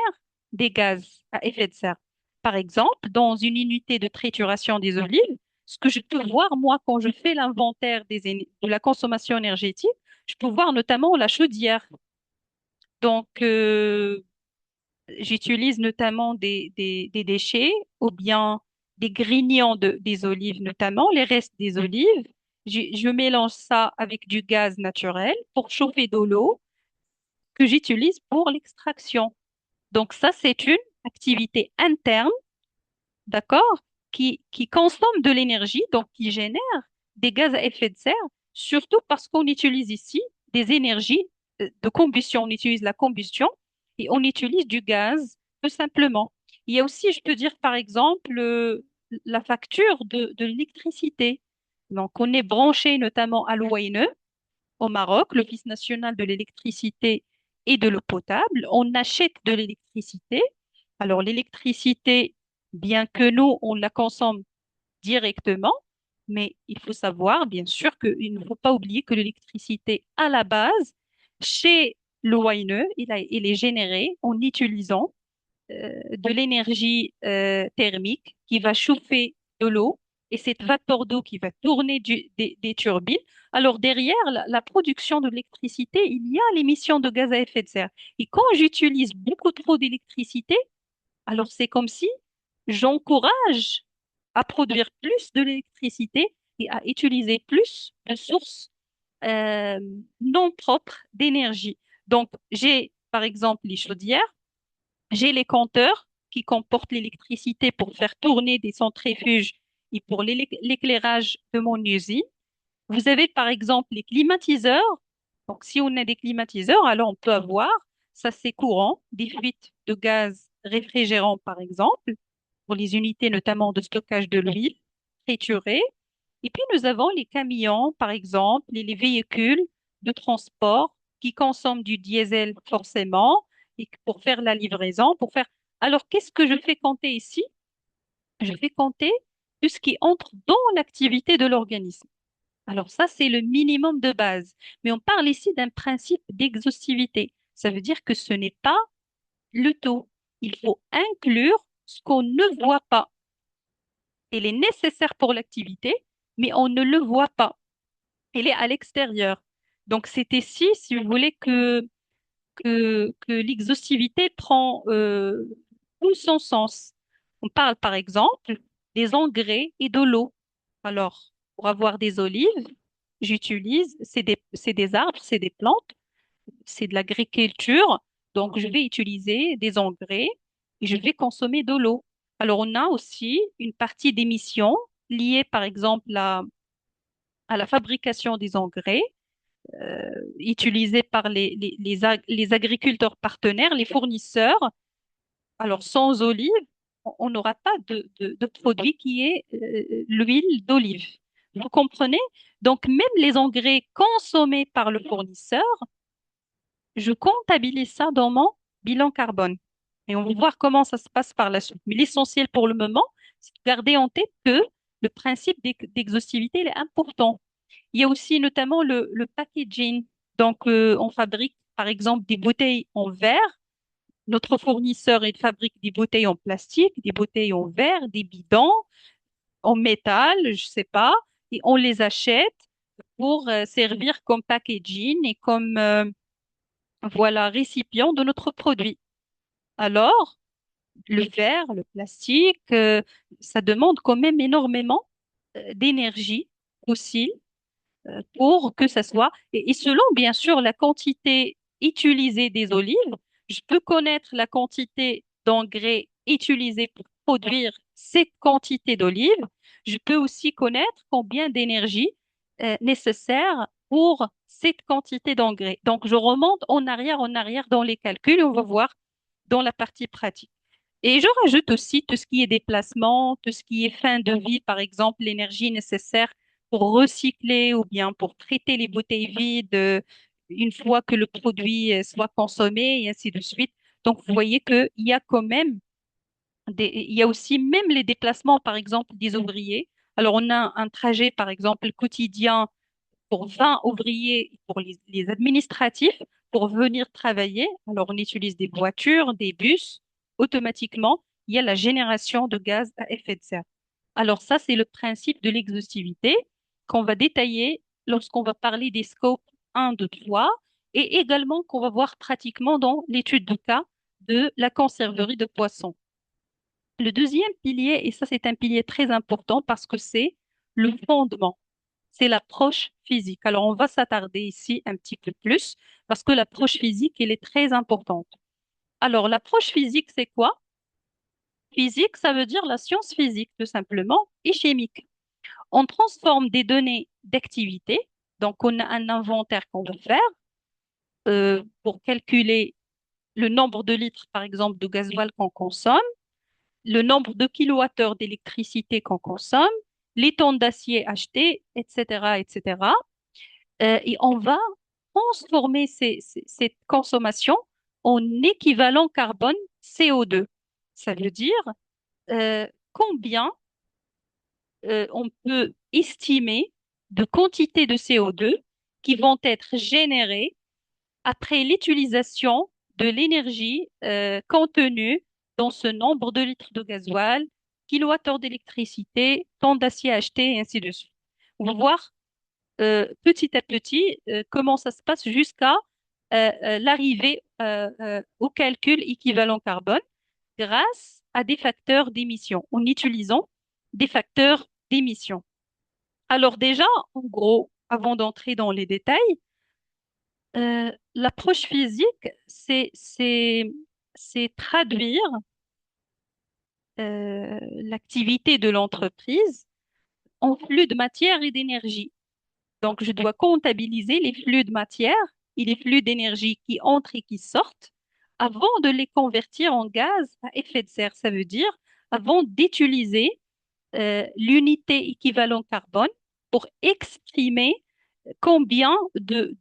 des gaz à effet de serre. Par exemple, dans une unité de trituration des olives, ce que je peux voir, moi, quand je fais l'inventaire de la consommation énergétique, je peux voir notamment la chaudière. Donc, J'utilise notamment des déchets ou bien des grignons des olives, notamment les restes des olives. Je mélange ça avec du gaz naturel pour chauffer de l'eau que j'utilise pour l'extraction. Donc ça, c'est une activité interne, d'accord, qui consomme de l'énergie, donc qui génère des gaz à effet de serre, surtout parce qu'on utilise ici des énergies de combustion. On utilise la combustion et on utilise du gaz, tout simplement. Il y a aussi, je peux dire, par exemple, la facture de l'électricité. Donc, on est branché notamment à l'ONE au Maroc, l'Office national de l'électricité et de l'eau potable. On achète de l'électricité. Alors, l'électricité, bien que nous, on la consomme directement, mais il faut savoir, bien sûr, qu'il ne faut pas oublier que l'électricité, à la base, chez l'ONE, il est généré en utilisant de l'énergie thermique qui va chauffer de l'eau et cette vapeur d'eau qui va tourner des turbines. Alors derrière la production de l'électricité, il y a l'émission de gaz à effet de serre. Et quand j'utilise beaucoup trop d'électricité, alors c'est comme si j'encourage à produire plus de l'électricité et à utiliser plus de sources euh, non propres d'énergie. Donc j'ai par exemple les chaudières, j'ai les compteurs qui comportent l'électricité pour faire tourner des centrifuges et pour l'éclairage de mon usine. Vous avez par exemple les climatiseurs. Donc, si on a des climatiseurs, alors on peut avoir, ça c'est courant, des fuites de gaz réfrigérant par exemple, pour les unités notamment de stockage de l'huile triturée. Et puis nous avons les camions, par exemple, et les véhicules de transport qui consomment du diesel forcément, et pour faire la livraison, pour faire. Alors, qu'est-ce que je fais compter ici? Je fais compter tout ce qui entre dans l'activité de l'organisme. Alors ça, c'est le minimum de base. Mais on parle ici d'un principe d'exhaustivité. Ça veut dire que ce n'est pas le tout. Il faut inclure ce qu'on ne voit pas. Il est nécessaire pour l'activité, mais on ne le voit pas. Il est à l'extérieur. Donc c'est ici, si vous voulez, que l'exhaustivité prend tout son sens. On parle par exemple des engrais et de l'eau. Alors, pour avoir des olives, j'utilise, c'est des arbres, c'est des plantes, c'est de l'agriculture. Donc, je vais utiliser des engrais et je vais consommer de l'eau. Alors, on a aussi une partie d'émissions liées, par exemple, à la fabrication des engrais utilisés par les agriculteurs partenaires, les fournisseurs. Alors, sans olive, on n'aura pas de produit qui est l'huile d'olive. Vous comprenez? Donc, même les engrais consommés par le fournisseur, je comptabilise ça dans mon bilan carbone. Et on va voir comment ça se passe par la suite. Mais l'essentiel pour le moment, c'est de garder en tête que le principe d'exhaustivité il est important. Il y a aussi notamment le packaging. Donc, on fabrique par exemple des bouteilles en verre. Notre fournisseur, il fabrique des bouteilles en plastique, des bouteilles en verre, des bidons en métal, je sais pas, et on les achète pour servir comme packaging et comme voilà récipient de notre produit. Alors, le verre, le plastique, ça demande quand même énormément d'énergie fossile pour que ça soit, et selon bien sûr la quantité utilisée des olives, je peux connaître la quantité d'engrais utilisée pour produire cette quantité d'olives. Je peux aussi connaître combien d'énergie nécessaire pour cette quantité d'engrais. Donc, je remonte en arrière dans les calculs et on va voir dans la partie pratique. Et je rajoute aussi tout ce qui est déplacement, tout ce qui est fin de vie, par exemple, l'énergie nécessaire pour recycler ou bien pour traiter les bouteilles vides une fois que le produit soit consommé et ainsi de suite. Donc, vous voyez qu'il y a quand même il y a aussi même les déplacements, par exemple, des ouvriers. Alors, on a un trajet, par exemple, quotidien pour 20 ouvriers, pour les administratifs, pour venir travailler. Alors, on utilise des voitures, des bus. Automatiquement, il y a la génération de gaz à effet de serre. Alors, ça, c'est le principe de l'exhaustivité qu'on va détailler lorsqu'on va parler des scopes 1, 2, 3 et également qu'on va voir pratiquement dans l'étude de cas de la conserverie de poissons. Le deuxième pilier, et ça c'est un pilier très important parce que c'est le fondement, c'est l'approche physique. Alors on va s'attarder ici un petit peu plus parce que l'approche physique, elle est très importante. Alors l'approche physique, c'est quoi? Physique, ça veut dire la science physique, tout simplement, et chimique. On transforme des données d'activité, donc on a un inventaire qu'on veut faire pour calculer le nombre de litres, par exemple, de gasoil qu'on consomme, le nombre de kilowattheures d'électricité qu'on consomme, les tonnes d'acier achetées, etc., etc. Et on va transformer cette consommation en équivalent carbone CO2. Ça veut dire combien on peut estimer de quantités de CO2 qui vont être générées après l'utilisation de l'énergie contenue dans ce nombre de litres de gasoil, kilowattheures d'électricité, tonnes d'acier acheté, et ainsi de suite. On va voir petit à petit comment ça se passe jusqu'à l'arrivée au calcul équivalent carbone grâce à des facteurs d'émission, en utilisant des facteurs d'émission. Alors déjà, en gros, avant d'entrer dans les détails, l'approche physique, c'est traduire l'activité de l'entreprise en flux de matière et d'énergie. Donc, je dois comptabiliser les flux de matière et les flux d'énergie qui entrent et qui sortent avant de les convertir en gaz à effet de serre. Ça veut dire avant d'utiliser l'unité équivalent carbone pour exprimer combien de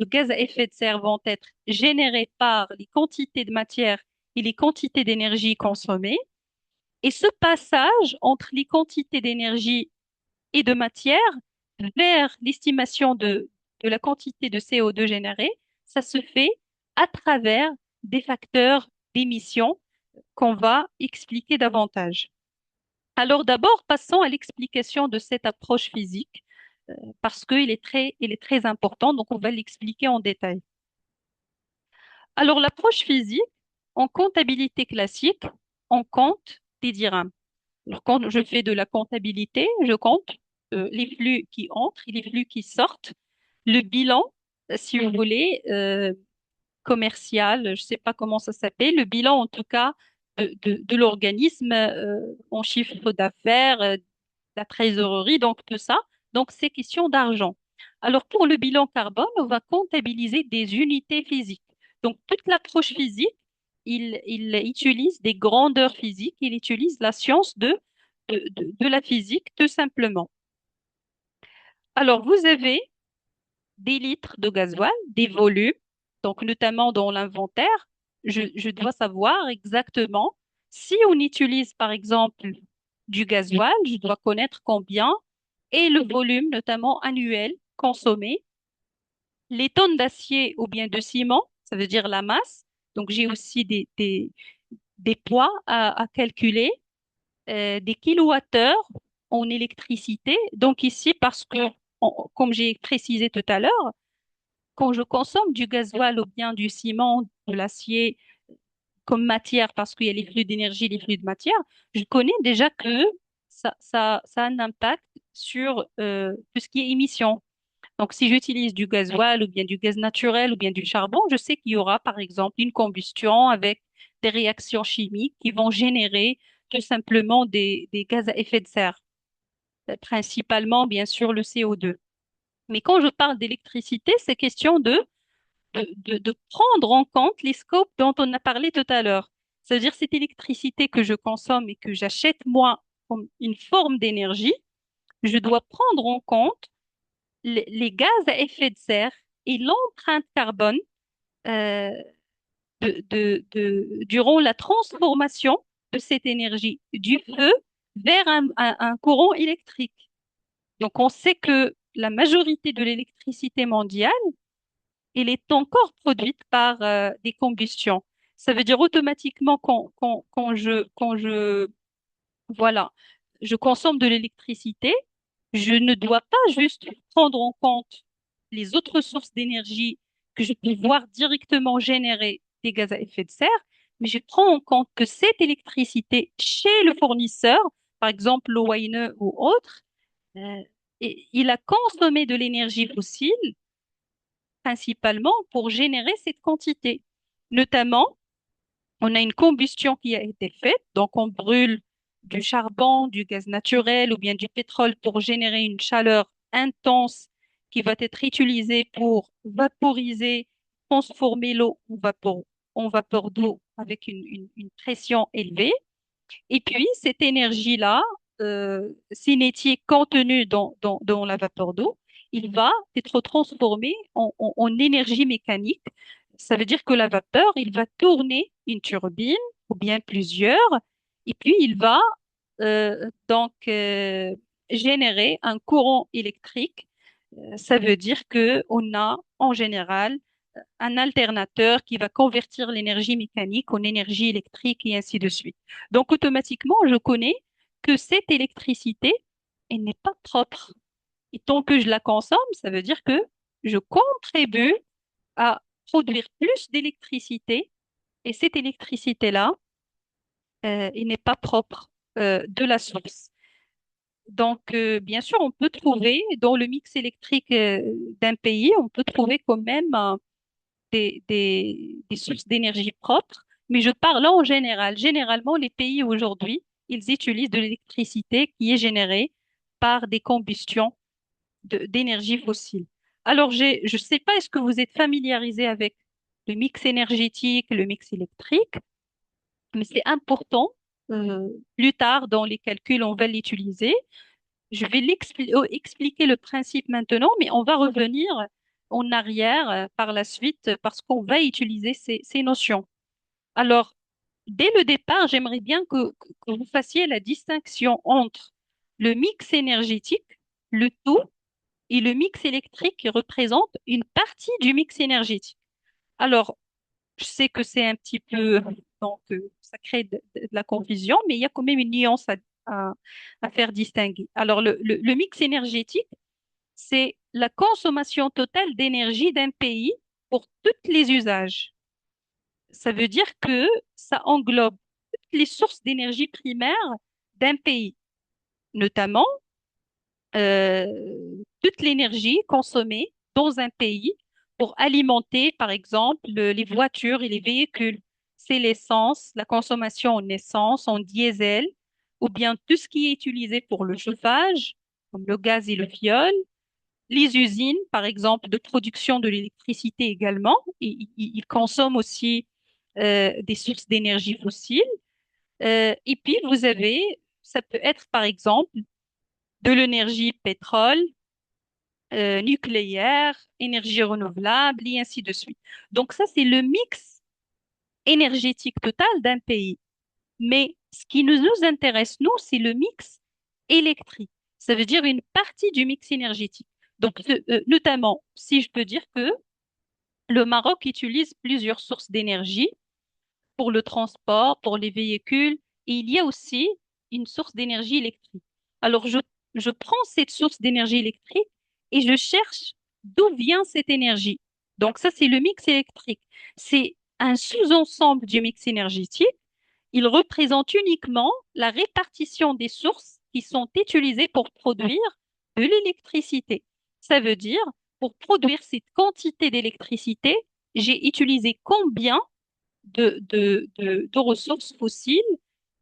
gaz à effet de serre vont être générés par les quantités de matière et les quantités d'énergie consommées. Et ce passage entre les quantités d'énergie et de matière vers l'estimation de la quantité de CO2 générée, ça se fait à travers des facteurs d'émission qu'on va expliquer davantage. Alors d'abord, passons à l'explication de cette approche physique, parce il est très important, donc on va l'expliquer en détail. Alors l'approche physique, en comptabilité classique, on compte des dirhams. Alors, quand je fais de la comptabilité, je compte les flux qui entrent et les flux qui sortent, le bilan, si vous voulez, commercial, je ne sais pas comment ça s'appelle, le bilan en tout cas de l'organisme en chiffre d'affaires, la trésorerie, donc tout ça. Donc c'est question d'argent. Alors pour le bilan carbone, on va comptabiliser des unités physiques. Donc toute l'approche physique, il utilise des grandeurs physiques, il utilise la science de la physique tout simplement. Alors vous avez des litres de gasoil, des volumes, donc notamment dans l'inventaire, je dois savoir exactement si on utilise par exemple du gasoil, je dois connaître combien et le volume notamment annuel consommé, les tonnes d'acier ou bien de ciment, ça veut dire la masse. Donc j'ai aussi des poids à calculer, des kilowattheures en électricité. Donc ici, parce que, comme j'ai précisé tout à l'heure, quand je consomme du gasoil ou bien du ciment, de l'acier comme matière, parce qu'il y a les flux d'énergie, les flux de matière, je connais déjà que ça a un impact sur tout ce qui est émission. Donc, si j'utilise du gasoil ou bien du gaz naturel ou bien du charbon, je sais qu'il y aura, par exemple, une combustion avec des réactions chimiques qui vont générer tout simplement des gaz à effet de serre, principalement, bien sûr, le CO2. Mais quand je parle d'électricité, c'est question de prendre en compte les scopes dont on a parlé tout à l'heure. C'est-à-dire cette électricité que je consomme et que j'achète moi comme une forme d'énergie, je dois prendre en compte les gaz à effet de serre et l'empreinte carbone euh, durant la transformation de cette énergie du feu vers un courant électrique. Donc on sait que la majorité de l'électricité mondiale elle est encore produite par des combustions. Ça veut dire automatiquement voilà, je consomme de l'électricité, je ne dois pas juste prendre en compte les autres sources d'énergie que je peux voir directement générer des gaz à effet de serre, mais je prends en compte que cette électricité chez le fournisseur, par exemple l'ONE ou autre, euh, il a consommé de l'énergie fossile principalement pour générer cette quantité. Notamment, on a une combustion qui a été faite, donc on brûle du charbon, du gaz naturel ou bien du pétrole pour générer une chaleur intense qui va être utilisée pour vaporiser, transformer l'eau en vapeur d'eau avec une pression élevée. Et puis, cette énergie-là, cinétique contenue dans la vapeur d'eau, il va être transformé en énergie mécanique. Ça veut dire que la vapeur, il va tourner une turbine ou bien plusieurs, et puis il va générer un courant électrique. Ça veut dire que on a en général un alternateur qui va convertir l'énergie mécanique en énergie électrique et ainsi de suite. Donc, automatiquement, je connais que cette électricité, elle n'est pas propre. Et tant que je la consomme, ça veut dire que je contribue à produire plus d'électricité et cette électricité-là, elle n'est pas propre de la source. Donc, bien sûr, on peut trouver dans le mix électrique d'un pays, on peut trouver quand même des sources d'énergie propres, mais je parle en général. Généralement, les pays aujourd'hui, ils utilisent de l'électricité qui est générée par des combustions d'énergie fossile. Alors, je ne sais pas, est-ce que vous êtes familiarisé avec le mix énergétique, le mix électrique, mais c'est important. Plus tard, dans les calculs, on va l'utiliser. Je vais expliquer le principe maintenant, mais on va revenir en arrière par la suite parce qu'on va utiliser ces notions. Alors, dès le départ, j'aimerais bien que vous fassiez la distinction entre le mix énergétique, le tout, et le mix électrique qui représente une partie du mix énergétique. Alors, je sais que c'est un petit peu, ça crée de la confusion, mais il y a quand même une nuance à- à faire distinguer. Alors, le mix énergétique, c'est la consommation totale d'énergie d'un pays pour tous les usages. Ça veut dire que ça englobe toutes les sources d'énergie primaires d'un pays, notamment euh, toute l'énergie consommée dans un pays pour alimenter, par exemple, les voitures et les véhicules. C'est l'essence, la consommation en essence, en diesel, ou bien tout ce qui est utilisé pour le chauffage, comme le gaz et le fioul. Les usines, par exemple, de production de l'électricité également, ils consomment aussi des sources d'énergie fossiles. Et puis, ça peut être, par exemple, de l'énergie pétrole, nucléaire, énergie renouvelable, et ainsi de suite. Donc ça, c'est le mix énergétique total d'un pays. Mais ce qui nous intéresse, nous, c'est le mix électrique. Ça veut dire une partie du mix énergétique. Donc, notamment, si je peux dire que le Maroc utilise plusieurs sources d'énergie pour le transport, pour les véhicules, et il y a aussi une source d'énergie électrique. Alors, je prends cette source d'énergie électrique et je cherche d'où vient cette énergie. Donc, ça, c'est le mix électrique. C'est un sous-ensemble du mix énergétique. Il représente uniquement la répartition des sources qui sont utilisées pour produire de l'électricité. Ça veut dire, pour produire cette quantité d'électricité, j'ai utilisé combien de ressources fossiles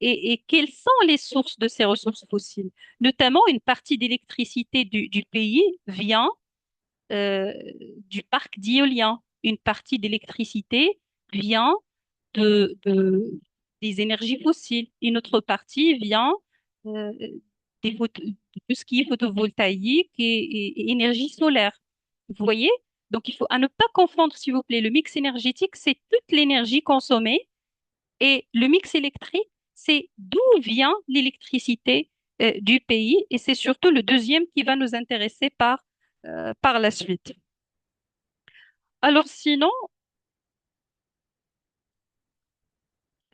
et quelles sont les sources de ces ressources fossiles. Notamment, une partie d'électricité du pays vient euh, du parc d'éolien. Une partie d'électricité vient des énergies fossiles. Une autre partie vient euh, de tout ce qui est photovoltaïque et énergie solaire. Vous voyez? Donc, il faut à ne pas confondre, s'il vous plaît. Le mix énergétique, c'est toute l'énergie consommée et le mix électrique, c'est d'où vient l'électricité du pays et c'est surtout le deuxième qui va nous intéresser par la suite. Alors sinon,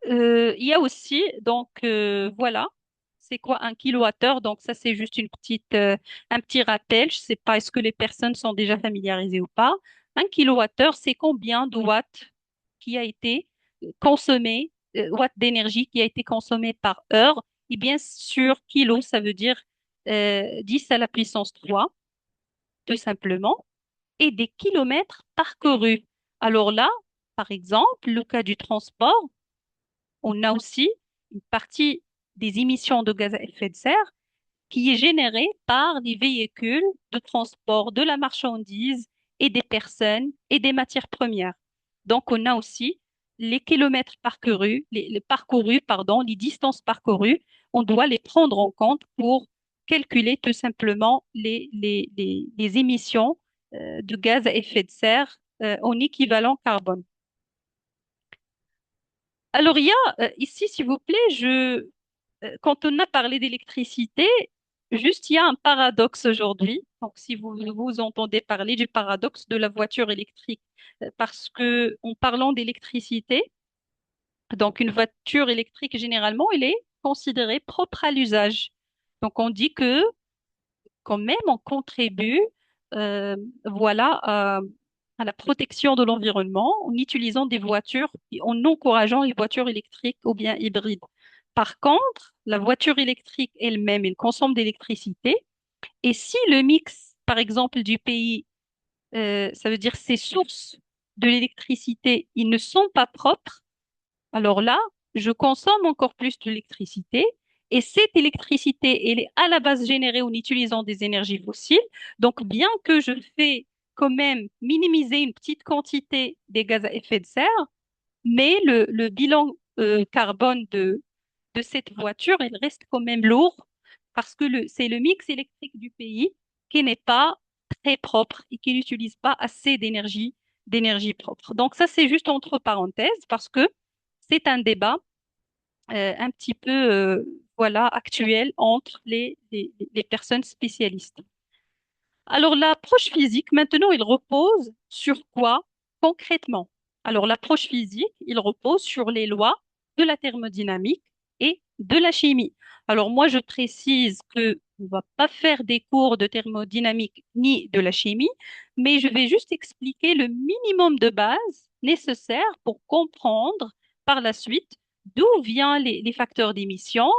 il y a aussi, donc voilà, c'est quoi un kilowattheure? Donc ça, c'est juste un petit rappel. Je sais pas, est-ce que les personnes sont déjà familiarisées ou pas? Un kilowattheure, c'est combien de watts qui a été consommé watts d'énergie qui a été consommé par heure, et bien sur kilo, ça veut dire 10 à la puissance 3, tout simplement, et des kilomètres parcourus. Alors là, par exemple, le cas du transport, on a aussi une partie des émissions de gaz à effet de serre qui est générée par les véhicules de transport de la marchandise et des personnes et des matières premières. Donc, on a aussi les kilomètres parcourus, les parcourus, pardon, les distances parcourues, on doit les prendre en compte pour calculer tout simplement les émissions de gaz à effet de serre en équivalent carbone. Alors, il y a ici, s'il vous plaît, quand on a parlé d'électricité, juste il y a un paradoxe aujourd'hui. Donc, si vous entendez parler du paradoxe de la voiture électrique, parce que en parlant d'électricité, donc une voiture électrique généralement, elle est considérée propre à l'usage. Donc, on dit que quand même on contribue, euh, voilà, à la protection de l'environnement en utilisant des voitures, et en encourageant les voitures électriques ou bien hybrides. Par contre, la voiture électrique elle-même, elle consomme d'électricité. Et si le mix, par exemple, du pays, ça veut dire ses sources de l'électricité, ils ne sont pas propres, alors là, je consomme encore plus d'électricité et cette électricité, elle est à la base générée en utilisant des énergies fossiles. Donc, bien que je fais quand même minimiser une petite quantité des gaz à effet de serre, mais le bilan carbone de cette voiture, il reste quand même lourd parce que c'est le mix électrique du pays qui n'est pas très propre et qui n'utilise pas assez d'énergie propre. Donc ça, c'est juste entre parenthèses parce que c'est un débat un petit peu voilà, actuel entre les personnes spécialistes. Alors, l'approche physique, maintenant, il repose sur quoi concrètement? Alors, l'approche physique, il repose sur les lois de la thermodynamique et de la chimie. Alors, moi, je précise que on ne va pas faire des cours de thermodynamique ni de la chimie, mais je vais juste expliquer le minimum de base nécessaire pour comprendre par la suite d'où viennent les facteurs d'émission,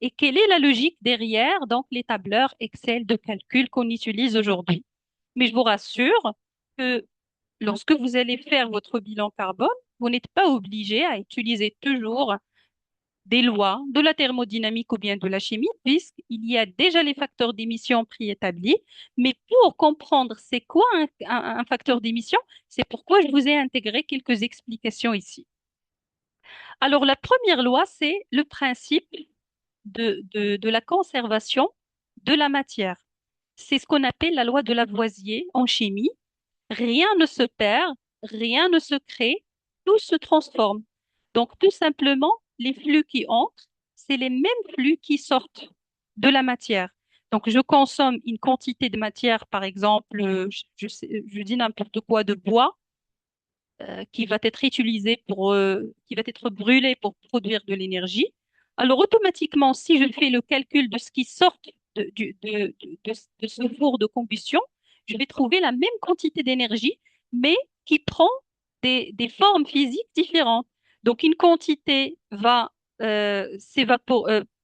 et quelle est la logique derrière donc les tableurs Excel de calcul qu'on utilise aujourd'hui. Mais je vous rassure que lorsque vous allez faire votre bilan carbone, vous n'êtes pas obligé à utiliser toujours des lois de la thermodynamique ou bien de la chimie, puisqu'il y a déjà les facteurs d'émission préétablis. Mais pour comprendre c'est quoi un facteur d'émission, c'est pourquoi je vous ai intégré quelques explications ici. Alors, la première loi, c'est le principe de la conservation de la matière. C'est ce qu'on appelle la loi de Lavoisier en chimie. Rien ne se perd, rien ne se crée, tout se transforme. Donc, tout simplement, les flux qui entrent, c'est les mêmes flux qui sortent de la matière. Donc, je consomme une quantité de matière, par exemple, je dis n'importe quoi, de bois, qui va être utilisé qui va être brûlé pour produire de l'énergie. Alors automatiquement, si je fais le calcul de ce qui sort de ce four de combustion, je vais trouver la même quantité d'énergie, mais qui prend des formes physiques différentes. Donc une quantité va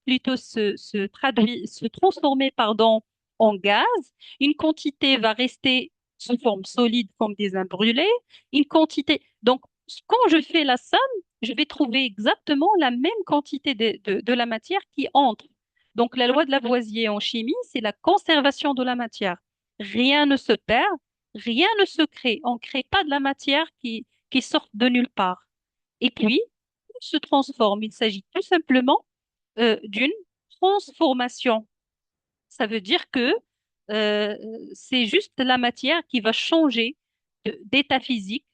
plutôt se transformer, pardon, en gaz. Une quantité va rester sous forme solide comme des brûlés, une quantité. Donc, quand je fais la somme, je vais trouver exactement la même quantité de la matière qui entre. Donc, la loi de Lavoisier en chimie, c'est la conservation de la matière. Rien ne se perd, rien ne se crée. On ne crée pas de la matière qui sort de nulle part. Et puis, tout se transforme. Il s'agit tout simplement d'une transformation. Ça veut dire que euh, c'est juste la matière qui va changer d'état physique.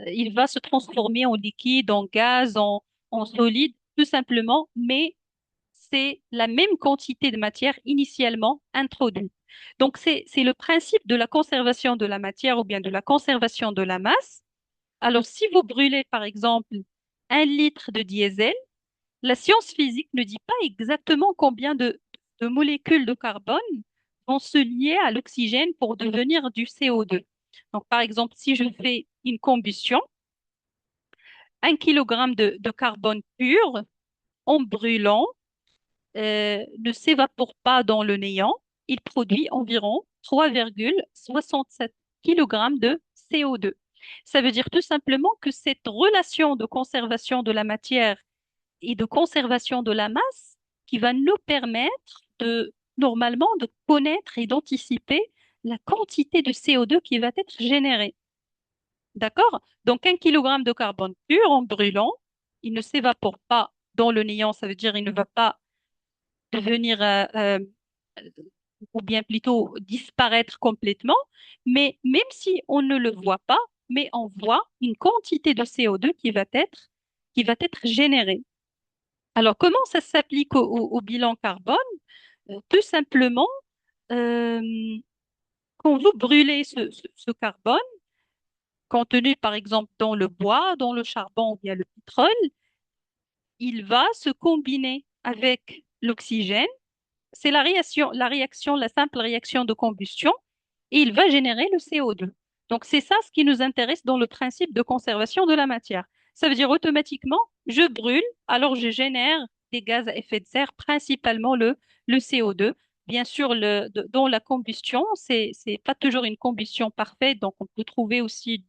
Il va se transformer en liquide, en gaz, en solide, tout simplement, mais c'est la même quantité de matière initialement introduite. Donc, c'est le principe de la conservation de la matière ou bien de la conservation de la masse. Alors, si vous brûlez, par exemple, 1 litre de diesel, la science physique ne dit pas exactement combien de molécules de carbone vont se lier à l'oxygène pour devenir du CO2. Donc, par exemple, si je fais une combustion, 1 kilogramme de carbone pur en brûlant ne s'évapore pas dans le néant. Il produit environ 3,67 kg de CO2. Ça veut dire tout simplement que cette relation de conservation de la matière et de conservation de la masse qui va nous permettre de, normalement, de connaître et d'anticiper la quantité de CO2 qui va être générée. D'accord? Donc, 1 kilogramme de carbone pur en brûlant, il ne s'évapore pas dans le néant, ça veut dire il ne va pas devenir ou bien plutôt disparaître complètement, mais même si on ne le voit pas, mais on voit une quantité de CO2 qui va être générée. Alors, comment ça s'applique au bilan carbone? Tout simplement, euh, quand vous brûlez ce carbone, contenu par exemple dans le bois, dans le charbon ou bien le pétrole, il va se combiner avec l'oxygène. C'est la simple réaction de combustion, et il va générer le CO2. Donc, c'est ça ce qui nous intéresse dans le principe de conservation de la matière. Ça veut dire automatiquement, je brûle, alors je génère des gaz à effet de serre, principalement le CO2. Bien sûr, dans la combustion, c'est pas toujours une combustion parfaite, donc on peut trouver aussi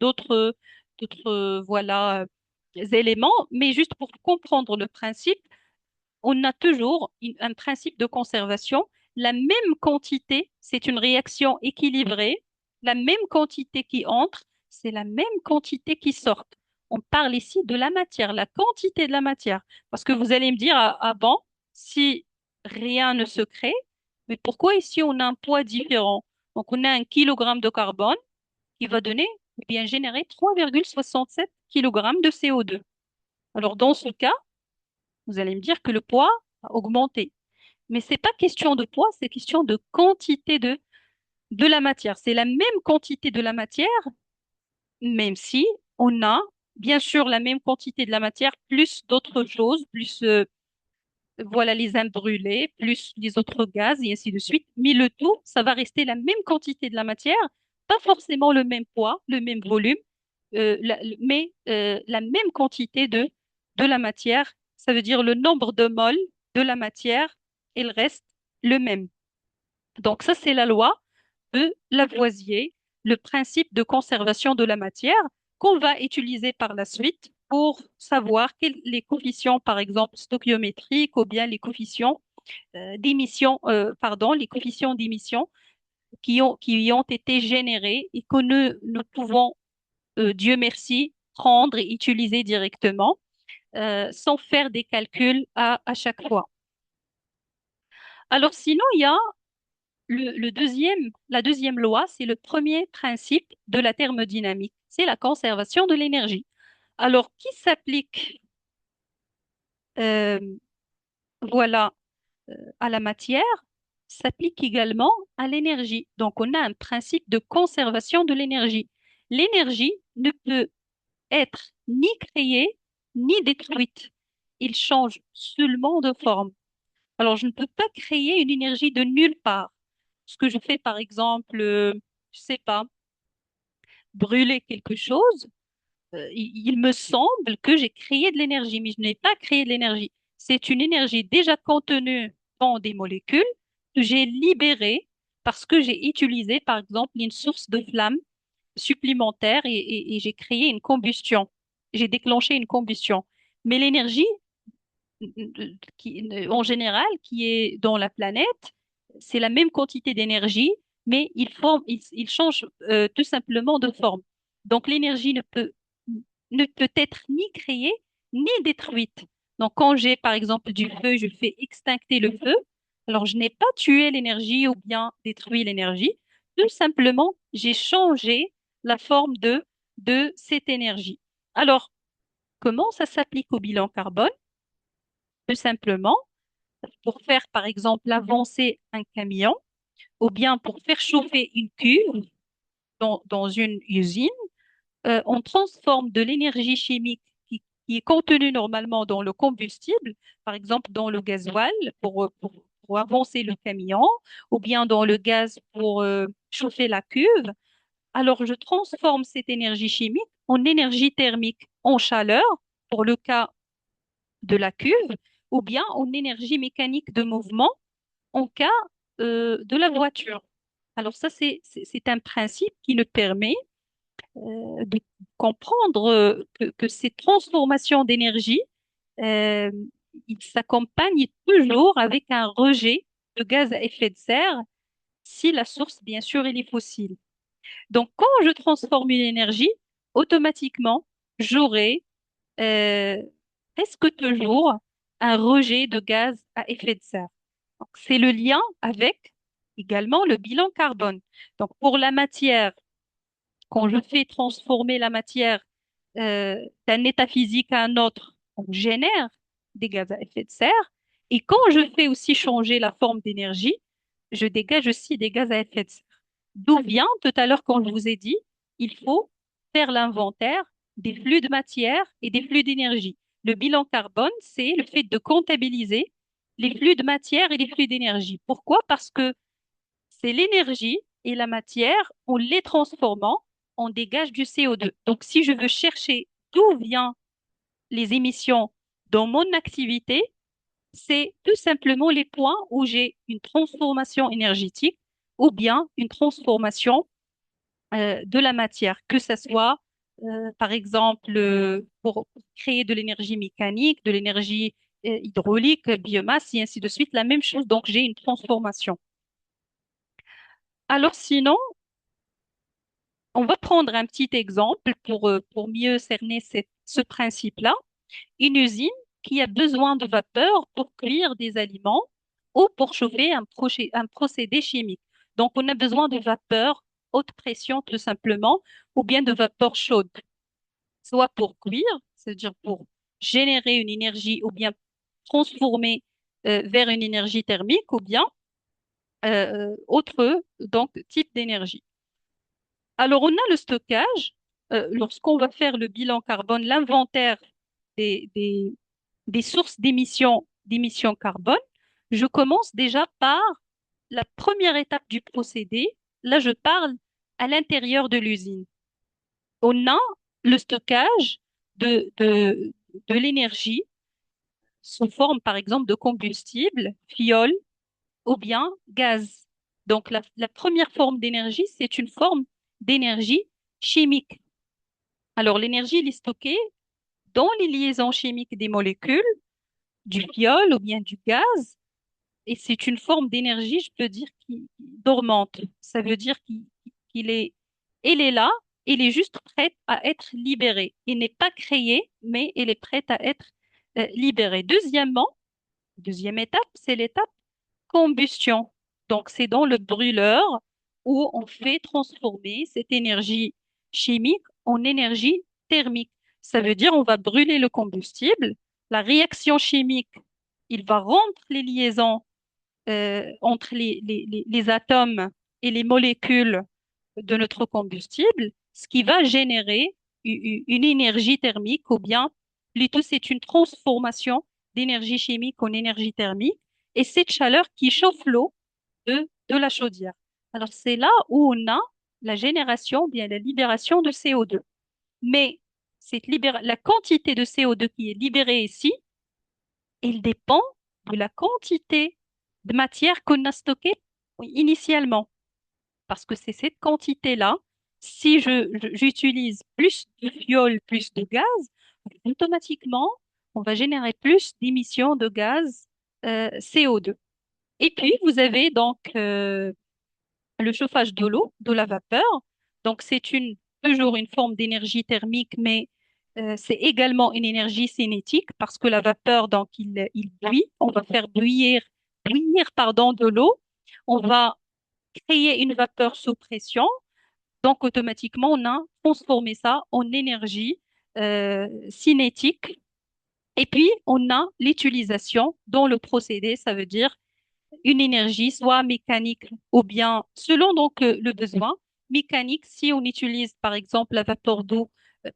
voilà, éléments, mais juste pour comprendre le principe, on a toujours un principe de conservation. La même quantité, c'est une réaction équilibrée. La même quantité qui entre, c'est la même quantité qui sort. On parle ici de la matière, la quantité de la matière. Parce que vous allez me dire, ah bon, si rien ne se crée, mais pourquoi ici on a un poids différent? Donc on a 1 kilogramme de carbone qui va donner, ou bien générer 3,67 kg de CO2. Alors dans ce cas, vous allez me dire que le poids a augmenté. Mais c'est pas question de poids, c'est question de quantité de la matière. C'est la même quantité de la matière, même si on a bien sûr la même quantité de la matière, plus d'autres choses, plus voilà les imbrûlés, plus les autres gaz, et ainsi de suite. Mais le tout, ça va rester la même quantité de la matière, pas forcément le même poids, le même volume, mais la même quantité de la matière. Ça veut dire le nombre de moles de la matière, il reste le même. Donc ça, c'est la loi de Lavoisier, le principe de conservation de la matière qu'on va utiliser par la suite pour savoir quels les coefficients, par exemple, stoichiométriques ou bien les coefficients d'émission, pardon, les coefficients d'émission qui ont été générés et que nous pouvons, Dieu merci, prendre et utiliser directement sans faire des calculs à chaque fois. Alors sinon, il y a la deuxième loi, c'est le premier principe de la thermodynamique, c'est la conservation de l'énergie. Alors, qui s'applique euh, voilà, à la matière, s'applique également à l'énergie. Donc, on a un principe de conservation de l'énergie. L'énergie ne peut être ni créée ni détruite. Il change seulement de forme. Alors, je ne peux pas créer une énergie de nulle part. Ce que je fais, par exemple, je sais pas, brûler quelque chose, il me semble que j'ai créé de l'énergie, mais je n'ai pas créé de l'énergie. C'est une énergie déjà contenue dans des molécules que j'ai libérée parce que j'ai utilisé, par exemple, une source de flamme supplémentaire et j'ai créé une combustion. J'ai déclenché une combustion. Mais l'énergie, en général, qui est dans la planète, c'est la même quantité d'énergie, mais il change tout simplement de forme. Donc l'énergie ne peut être ni créée ni détruite. Donc quand j'ai par exemple du feu, je fais extincter le feu. Alors je n'ai pas tué l'énergie ou bien détruit l'énergie. Tout simplement, j'ai changé la forme de cette énergie. Alors, comment ça s'applique au bilan carbone? Tout simplement, pour faire par exemple avancer un camion ou bien pour faire chauffer une cuve dans une usine, on transforme de l'énergie chimique qui est contenue normalement dans le combustible, par exemple dans le gasoil pour avancer le camion, ou bien dans le gaz pour chauffer la cuve. Alors je transforme cette énergie chimique en énergie thermique, en chaleur, pour le cas de la cuve, ou bien en énergie mécanique de mouvement en cas de la voiture. Alors ça, c'est un principe qui nous permet de comprendre que ces transformations d'énergie, euh, ils s'accompagnent toujours avec un rejet de gaz à effet de serre si la source, bien sûr, elle est fossile. Donc, quand je transforme une énergie, automatiquement, j'aurai euh, presque toujours un rejet de gaz à effet de serre. Donc, c'est le lien avec également le bilan carbone. Donc, pour la matière, quand je fais transformer la matière euh, d'un état physique à un autre, on génère des gaz à effet de serre. Et quand je fais aussi changer la forme d'énergie, je dégage aussi des gaz à effet de serre. D'où vient, tout à l'heure, quand je vous ai dit, il faut faire l'inventaire des flux de matière et des flux d'énergie. Le bilan carbone, c'est le fait de comptabiliser les flux de matière et les flux d'énergie. Pourquoi? Parce que c'est l'énergie et la matière, en les transformant, on dégage du CO2. Donc, si je veux chercher d'où viennent les émissions dans mon activité, c'est tout simplement les points où j'ai une transformation énergétique ou bien une transformation de la matière, que ce soit, par exemple, pour créer de l'énergie mécanique, de l'énergie hydraulique, biomasse, et ainsi de suite, la même chose. Donc, j'ai une transformation. Alors, sinon, on va prendre un petit exemple pour mieux cerner ce principe-là. Une usine qui a besoin de vapeur pour cuire des aliments ou pour chauffer un procédé chimique. Donc, on a besoin de vapeur haute pression tout simplement, ou bien de vapeur chaude, soit pour cuire, c'est-à-dire pour générer une énergie, ou bien transformer vers une énergie thermique, ou bien autre donc type d'énergie. Alors, on a le stockage. Lorsqu'on va faire le bilan carbone, l'inventaire des, des, des sources d'émissions carbone, je commence déjà par la première étape du procédé. Là, je parle à l'intérieur de l'usine. On a le stockage de l'énergie sous forme, par exemple, de combustible, fiole ou bien gaz. Donc, la première forme d'énergie, c'est une forme d'énergie chimique. Alors, l'énergie, elle est stockée dans les liaisons chimiques des molécules, du fiole ou bien du gaz, et c'est une forme d'énergie, je peux dire, dormante. Ça veut dire qu'il est, elle est là, elle est juste prête à être libérée. Elle n'est pas créée, mais elle est prête à être libérée. Deuxièmement, deuxième étape, c'est l'étape combustion. Donc, c'est dans le brûleur où on fait transformer cette énergie chimique en énergie thermique. Ça veut dire on va brûler le combustible. La réaction chimique, il va rendre les liaisons entre les atomes et les molécules de notre combustible, ce qui va générer une énergie thermique ou bien plutôt c'est une transformation d'énergie chimique en énergie thermique et cette chaleur qui chauffe l'eau de la chaudière. Alors c'est là où on a la génération, ou bien la libération de CO2. Mais la quantité de CO2 qui est libérée ici, elle dépend de la quantité de matière qu'on a stockée initialement. Parce que c'est cette quantité-là, si j'utilise plus de fioul, plus de gaz, automatiquement, on va générer plus d'émissions de gaz CO2. Et puis, vous avez donc le chauffage de l'eau, de la vapeur. Donc, toujours une forme d'énergie thermique, mais c'est également une énergie cinétique parce que la vapeur, donc, il bouillit. On va faire bouillir, pardon, de l'eau. On va créer une vapeur sous pression. Donc, automatiquement, on a transformé ça en énergie cinétique. Et puis, on a l'utilisation dans le procédé, ça veut dire une énergie, soit mécanique ou bien, selon donc le besoin, mécanique, si on utilise par exemple la vapeur d'eau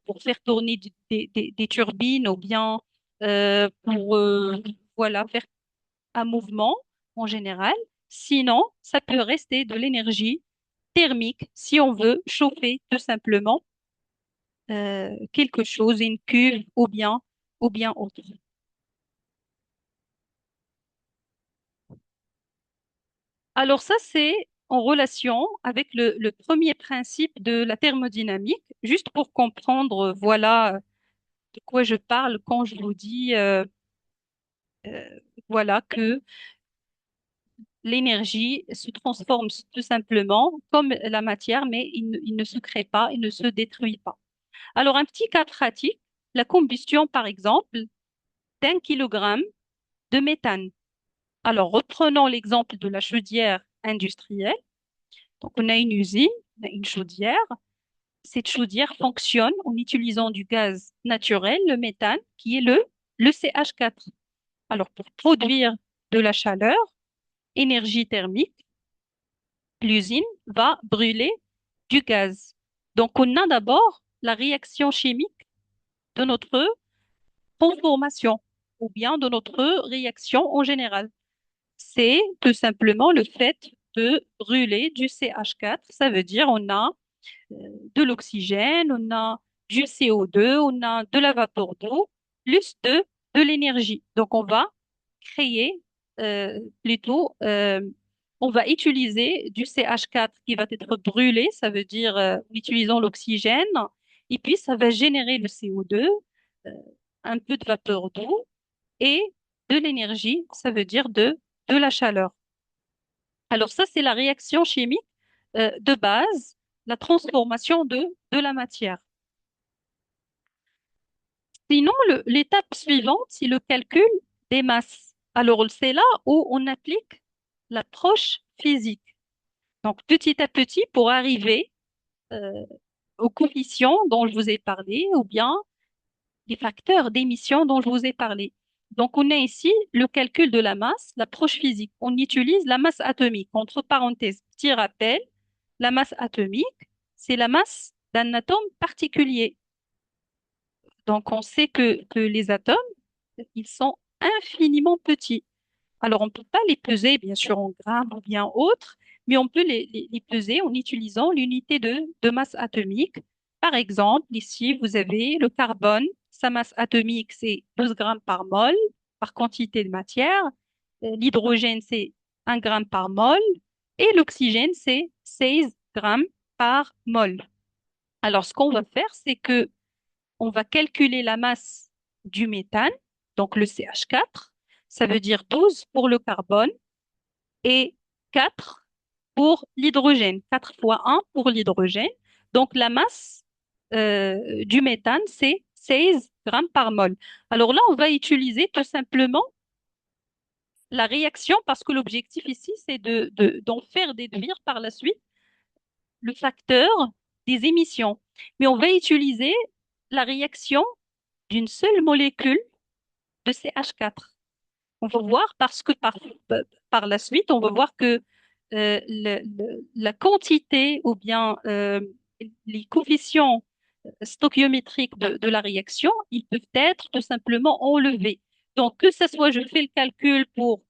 pour faire tourner des turbines ou bien pour voilà, faire un mouvement en général. Sinon, ça peut rester de l'énergie thermique si on veut chauffer tout simplement quelque chose, une cuve ou bien ou bien autre. Alors ça, c'est en relation avec le premier principe de la thermodynamique, juste pour comprendre, voilà, de quoi je parle quand je vous dis, voilà, que l'énergie se transforme tout simplement comme la matière, mais il ne se crée pas, il ne se détruit pas. Alors, un petit cas pratique, la combustion, par exemple, d'1 kilogramme de méthane. Alors, reprenons l'exemple de la chaudière industrielle. Donc, on a une usine, on a une chaudière. Cette chaudière fonctionne en utilisant du gaz naturel, le méthane, qui est le CH4. Alors, pour produire de la chaleur, énergie thermique, l'usine va brûler du gaz. Donc, on a d'abord la réaction chimique de notre transformation ou bien de notre réaction en général. C'est tout simplement le fait de brûler du CH4. Ça veut dire on a euh, de l'oxygène, on a du CO2, on a de la vapeur d'eau, plus de l'énergie. Donc, on va créer plutôt, on va utiliser du CH4 qui va être brûlé, ça veut dire en utilisant l'oxygène, et puis ça va générer le CO2, euh, un peu de vapeur d'eau et de l'énergie, ça veut dire de la chaleur. Alors ça, c'est la réaction chimique de base, la transformation de la matière. Sinon, l'étape suivante, c'est le calcul des masses. Alors, c'est là où on applique l'approche physique. Donc, petit à petit, pour arriver euh, aux coefficients dont je vous ai parlé, ou bien les facteurs d'émission dont je vous ai parlé. Donc, on a ici le calcul de la masse, l'approche physique. On utilise la masse atomique. Entre parenthèses, petit rappel, la masse atomique, c'est la masse d'un atome particulier. Donc, on sait que les atomes, ils sont infiniment petits. Alors, on ne peut pas les peser, bien sûr, en grammes ou bien autres, mais on peut les peser en utilisant l'unité de masse atomique. Par exemple, ici, vous avez le carbone. Sa masse atomique, c'est 12 grammes par mol, par quantité de matière. L'hydrogène, c'est 1 gramme par mol. Et l'oxygène, c'est 16 grammes par mol. Alors, ce qu'on va faire, c'est que on va calculer la masse du méthane, donc le CH4. Ça veut dire 12 pour le carbone et 4 pour l'hydrogène. 4 fois 1 pour l'hydrogène. Donc la masse du méthane, c'est 16 grammes par mol. Alors là, on va utiliser tout simplement la réaction parce que l'objectif ici, c'est d'en faire déduire par la suite le facteur des émissions. Mais on va utiliser la réaction d'une seule molécule de CH4. On va voir parce que par la suite, on va voir que la quantité ou bien les coefficients stoichiométriques de la réaction, ils peuvent être tout simplement enlevés. Donc, que ce soit, je fais le calcul pour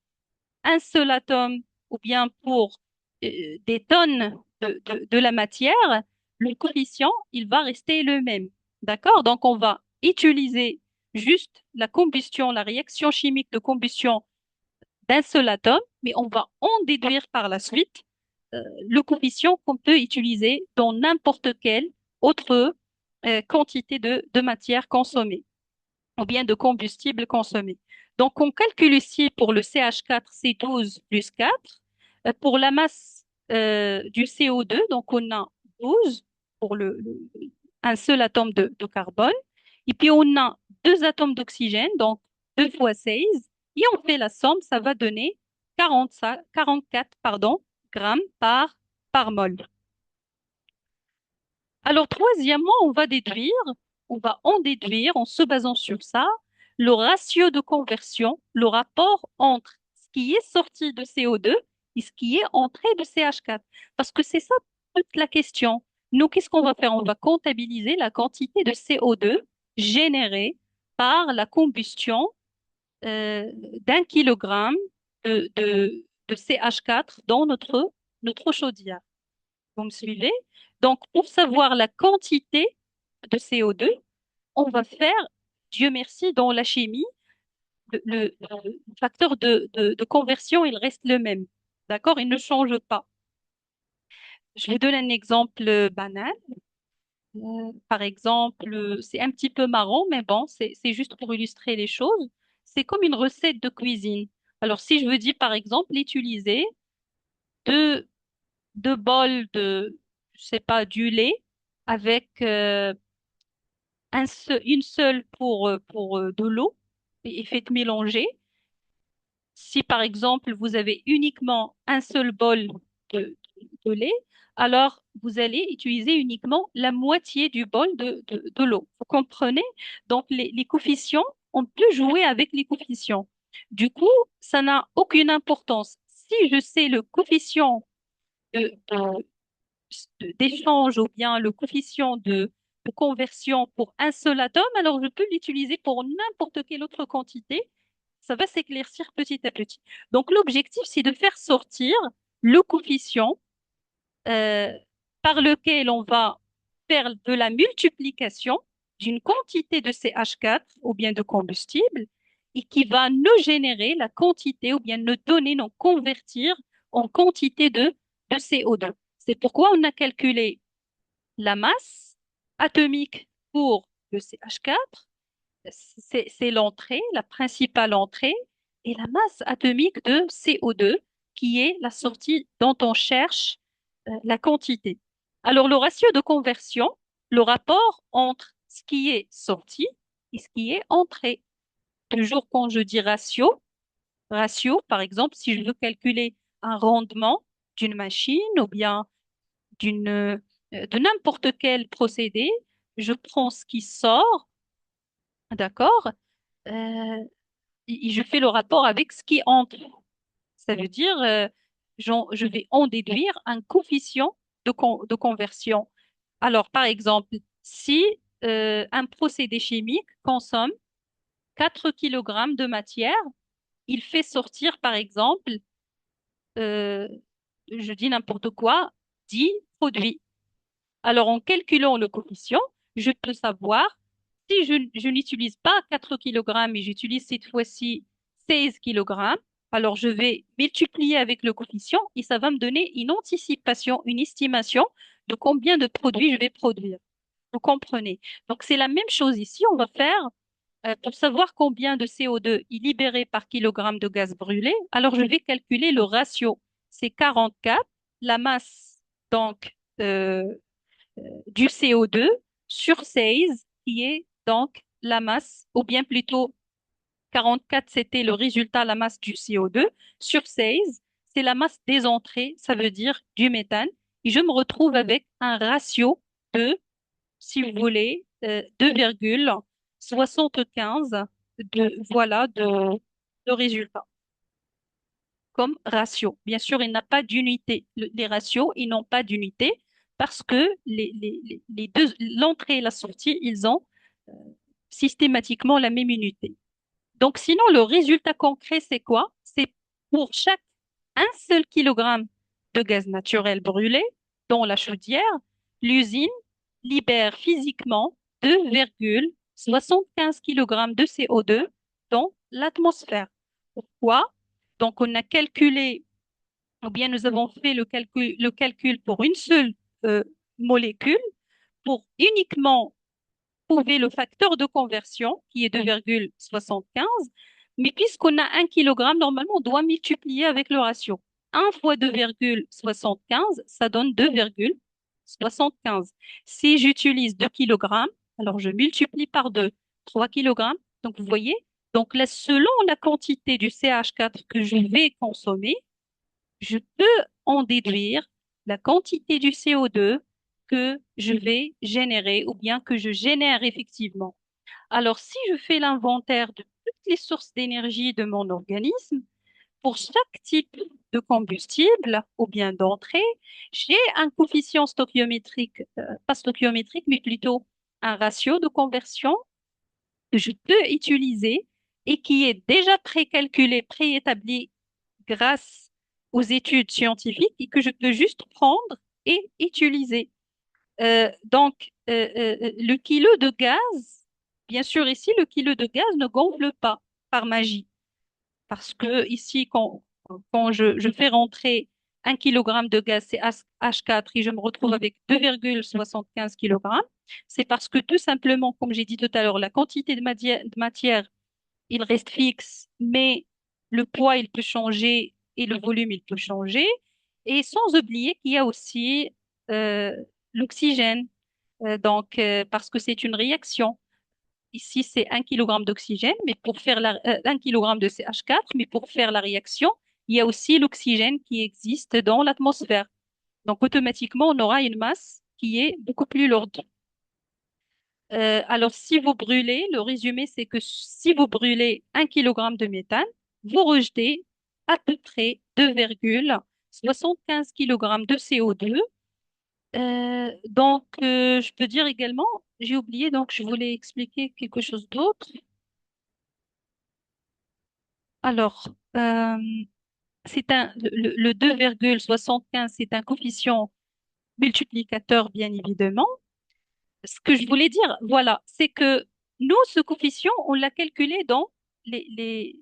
un seul atome ou bien pour des tonnes de la matière, le coefficient, il va rester le même. D'accord? Donc, on va utiliser juste la combustion, la réaction chimique de combustion d'un seul atome, mais on va en déduire par la suite le coefficient qu'on peut utiliser dans n'importe quelle autre quantité de matière consommée ou bien de combustible consommé. Donc, on calcule ici pour le CH4, c'est 12 plus 4. Pour la masse du CO2, donc on a 12 pour un seul atome de carbone. Et puis, on a deux atomes d'oxygène, donc 2 fois 16. Et on fait la somme, ça va donner 44, pardon, grammes par mol. Alors, troisièmement, on va en déduire en se basant sur ça, le ratio de conversion, le rapport entre ce qui est sorti de CO2 et ce qui est entré de CH4. Parce que c'est ça toute la question. Nous, qu'est-ce qu'on va faire? On va comptabiliser la quantité de CO2 générée par la combustion d'un kilogramme de CH4 dans notre chaudière. Vous me suivez? Donc, pour savoir la quantité de CO2, on va faire Dieu merci, dans la chimie, le facteur de conversion, il reste le même. D'accord? Il ne change pas. Je vais donner un exemple banal. Par exemple, c'est un petit peu marrant, mais bon, c'est juste pour illustrer les choses. C'est comme une recette de cuisine. Alors, si je veux dire, par exemple, utiliser deux, deux bols de, je sais pas, du lait avec une seule pour de l'eau et faites mélanger. Si par exemple vous avez uniquement un seul bol de, de lait, alors vous allez utiliser uniquement la moitié du bol de l'eau. Vous comprenez? Donc les coefficients, on peut jouer avec les coefficients. Du coup, ça n'a aucune importance. Si je sais le coefficient d'échange ou bien le coefficient de conversion pour un seul atome, alors je peux l'utiliser pour n'importe quelle autre quantité. Ça va s'éclaircir petit à petit. Donc l'objectif, c'est de faire sortir le coefficient euh, par lequel on va faire de la multiplication d'une quantité de CH4 ou bien de combustible et qui va nous générer la quantité ou bien nous donner, nous convertir en quantité de CO2. C'est pourquoi on a calculé la masse atomique pour le CH4, c'est l'entrée, la principale entrée, et la masse atomique de CO2, qui est la sortie dont on cherche la quantité. Alors, le ratio de conversion, le rapport entre ce qui est sorti et ce qui est entré. Toujours quand je dis ratio, par exemple, si je veux calculer un rendement d'une machine ou bien de n'importe quel procédé, je prends ce qui sort, d'accord, et je fais le rapport avec ce qui entre. Ça veut dire, je vais en déduire un coefficient de conversion. Alors, par exemple, si un procédé chimique consomme 4 kg de matière, il fait sortir, par exemple, euh, je dis n'importe quoi, 10 produits. Alors, en calculant le coefficient, je peux savoir si je n'utilise pas 4 kg et j'utilise cette fois-ci 16 kg, alors je vais multiplier avec le coefficient et ça va me donner une anticipation, une estimation de combien de produits je vais produire. Vous comprenez? Donc, c'est la même chose ici. On va faire pour savoir combien de CO2 est libéré par kilogramme de gaz brûlé. Alors, je vais calculer le ratio. C'est 44, la masse, donc, du CO2 sur 16, qui est donc la masse, ou bien plutôt 44, c'était le résultat, la masse du CO2, sur 16, c'est la masse des entrées, ça veut dire du méthane. Et je me retrouve avec un ratio de, si vous voulez, 2,75 de résultat comme ratio. Bien sûr, il n'a pas d'unité. Les ratios, ils n'ont pas d'unité parce que les deux, l'entrée et la sortie, ils ont euh, systématiquement la même unité. Donc, sinon, le résultat concret, c'est quoi? C'est pour chaque un seul kilogramme de gaz naturel brûlé dans la chaudière, l'usine libère physiquement 2,75 kg de CO2 dans l'atmosphère. Pourquoi? Donc, on a calculé, ou bien nous avons fait le calcul pour une seule euh, molécule pour uniquement trouver le facteur de conversion qui est 2,75. Mais puisqu'on a 1 kg, normalement, on doit multiplier avec le ratio. 1 fois 2,75, ça donne 2,75. Si j'utilise 2 kg, alors je multiplie par 2, 3 kg. Donc, vous voyez, donc là, selon la quantité du CH4 que je vais consommer, je peux en déduire la quantité du CO2 que je vais générer ou bien que je génère effectivement. Alors, si je fais l'inventaire de toutes les sources d'énergie de mon organisme, pour chaque type de combustible ou bien d'entrée, j'ai un coefficient stoichiométrique, pas stoichiométrique, mais plutôt un ratio de conversion que je peux utiliser et qui est déjà précalculé, préétabli grâce aux études scientifiques et que je peux juste prendre et utiliser. Donc, le kilo de gaz, bien sûr, ici, le kilo de gaz ne gonfle pas par magie. Parce que ici, quand je fais rentrer 1 kilogramme de gaz, c'est H4, et je me retrouve avec 2,75 kilogrammes, c'est parce que tout simplement, comme j'ai dit tout à l'heure, la quantité de matière, il reste fixe, mais le poids, il peut changer et le volume, il peut changer. Et sans oublier qu'il y a aussi euh, l'oxygène, parce que c'est une réaction. Ici, c'est 1 kilogramme d'oxygène, mais pour faire 1 kilogramme de CH4, mais pour faire la réaction, il y a aussi l'oxygène qui existe dans l'atmosphère. Donc, automatiquement, on aura une masse qui est beaucoup plus lourde. Alors, si vous brûlez, le résumé, c'est que si vous brûlez 1 kilogramme de méthane, vous rejetez à peu près 2,75 kg de CO2. Je peux dire également, j'ai oublié, donc je voulais expliquer quelque chose d'autre. Alors, le 2,75, c'est un coefficient multiplicateur, bien évidemment. Ce que je voulais dire, voilà, c'est que nous, ce coefficient, on l'a calculé dans les, les,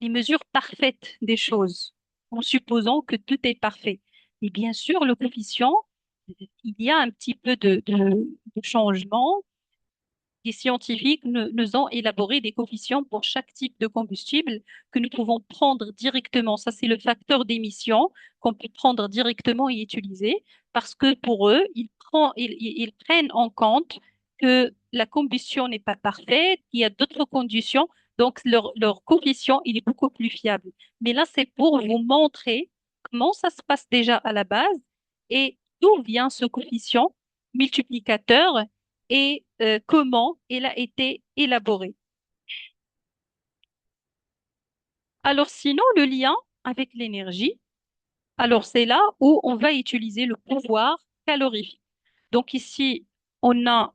les mesures parfaites des choses, en supposant que tout est parfait. Et bien sûr, le coefficient, il y a un petit peu de changement. Les scientifiques nous ont élaboré des coefficients pour chaque type de combustible que nous pouvons prendre directement. Ça, c'est le facteur d'émission qu'on peut prendre directement et utiliser parce que pour eux, ils prennent en compte que la combustion n'est pas parfaite, qu'il y a d'autres conditions. Donc, leur coefficient, il est beaucoup plus fiable. Mais là, c'est pour vous montrer comment ça se passe déjà à la base et d'où vient ce coefficient multiplicateur et comment il a été élaboré. Alors sinon, le lien avec l'énergie, alors c'est là où on va utiliser le pouvoir calorifique. Donc ici, on a,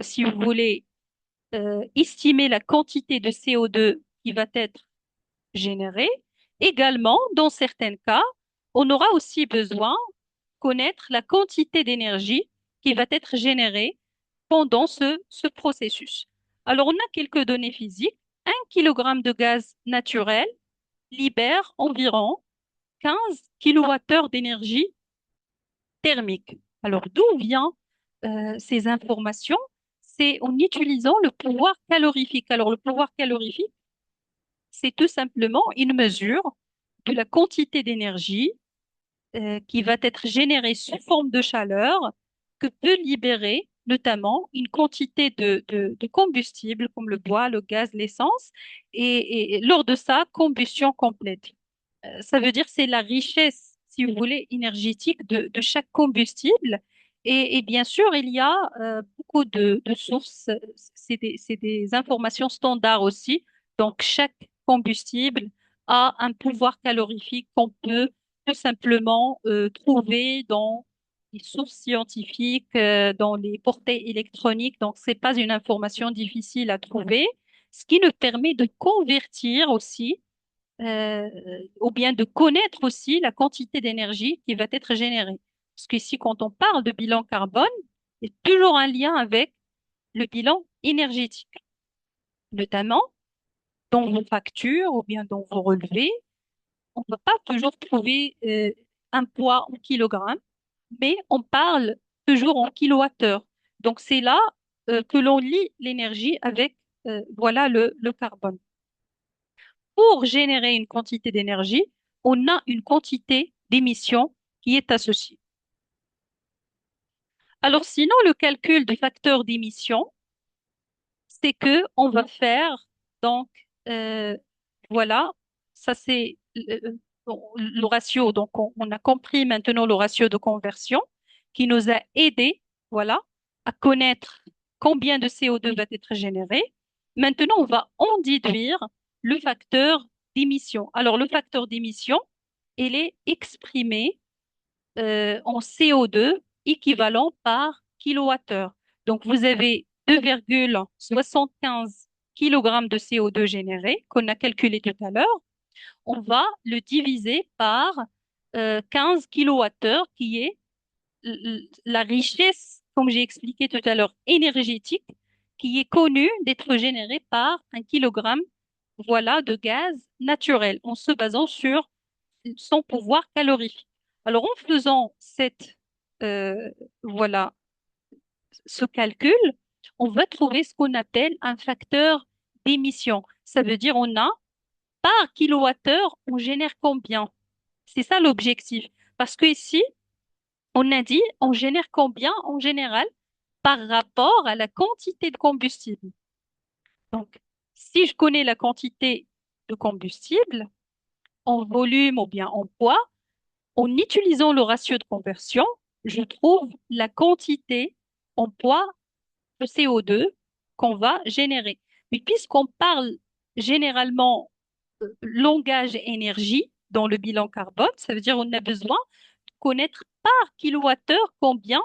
si vous voulez, estimer la quantité de CO2 qui va être générée. Également, dans certains cas, on aura aussi besoin de connaître la quantité d'énergie qui va être générée pendant ce processus. Alors, on a quelques données physiques. 1 kilogramme de gaz naturel libère environ 15 kWh d'énergie thermique. Alors, d'où viennent ces informations? C'est en utilisant le pouvoir calorifique. Alors, le pouvoir calorifique, c'est tout simplement une mesure de la quantité d'énergie qui va être générée sous forme de chaleur que peut libérer notamment une quantité de combustible comme le bois, le gaz, l'essence, et lors de sa combustion complète. Ça veut dire c'est la richesse, si vous voulez, énergétique de chaque combustible. Et bien sûr, il y a beaucoup de sources. C'est des informations standards aussi. Donc, chaque combustible a un pouvoir calorifique qu'on peut tout simplement trouver dans les sources scientifiques, dans les portails électroniques. Donc, c'est pas une information difficile à trouver, ce qui nous permet de convertir aussi euh, ou bien de connaître aussi la quantité d'énergie qui va être générée. Parce qu'ici, quand on parle de bilan carbone, il y a toujours un lien avec le bilan énergétique, notamment dans vos factures ou bien dans vos relevés. On ne peut pas toujours trouver un poids en kilogrammes, mais on parle toujours en kilowattheure. Donc, c'est là que l'on lie l'énergie avec voilà le carbone. Pour générer une quantité d'énergie, on a une quantité d'émissions qui est associée. Alors sinon, le calcul du facteur d'émission, c'est que on va faire donc euh, voilà, ça c'est le ratio. Donc on a compris maintenant le ratio de conversion qui nous a aidé voilà à connaître combien de CO2 va être généré. Maintenant, on va en déduire le facteur d'émission. Alors le facteur d'émission, il est exprimé en CO2 équivalent par kilowattheure. Donc, vous avez 2,75 kg de CO2 généré qu'on a calculé tout à l'heure. On va le diviser par 15 kWh qui est la richesse comme j'ai expliqué tout à l'heure, énergétique qui est connu d'être généré par un kilogramme, voilà, de gaz naturel en se basant sur son pouvoir calorifique. Alors, en faisant euh, voilà, ce calcul, on va trouver ce qu'on appelle un facteur d'émission. Ça veut dire on a par kilowattheure, on génère combien? C'est ça l'objectif. Parce que ici, on a dit on génère combien en général par rapport à la quantité de combustible. Donc, si je connais la quantité de combustible en volume ou bien en poids, en utilisant le ratio de conversion, je trouve la quantité en poids de CO2 qu'on va générer. Mais puisqu'on parle généralement langage énergie dans le bilan carbone, ça veut dire qu'on a besoin de connaître par kilowattheure combien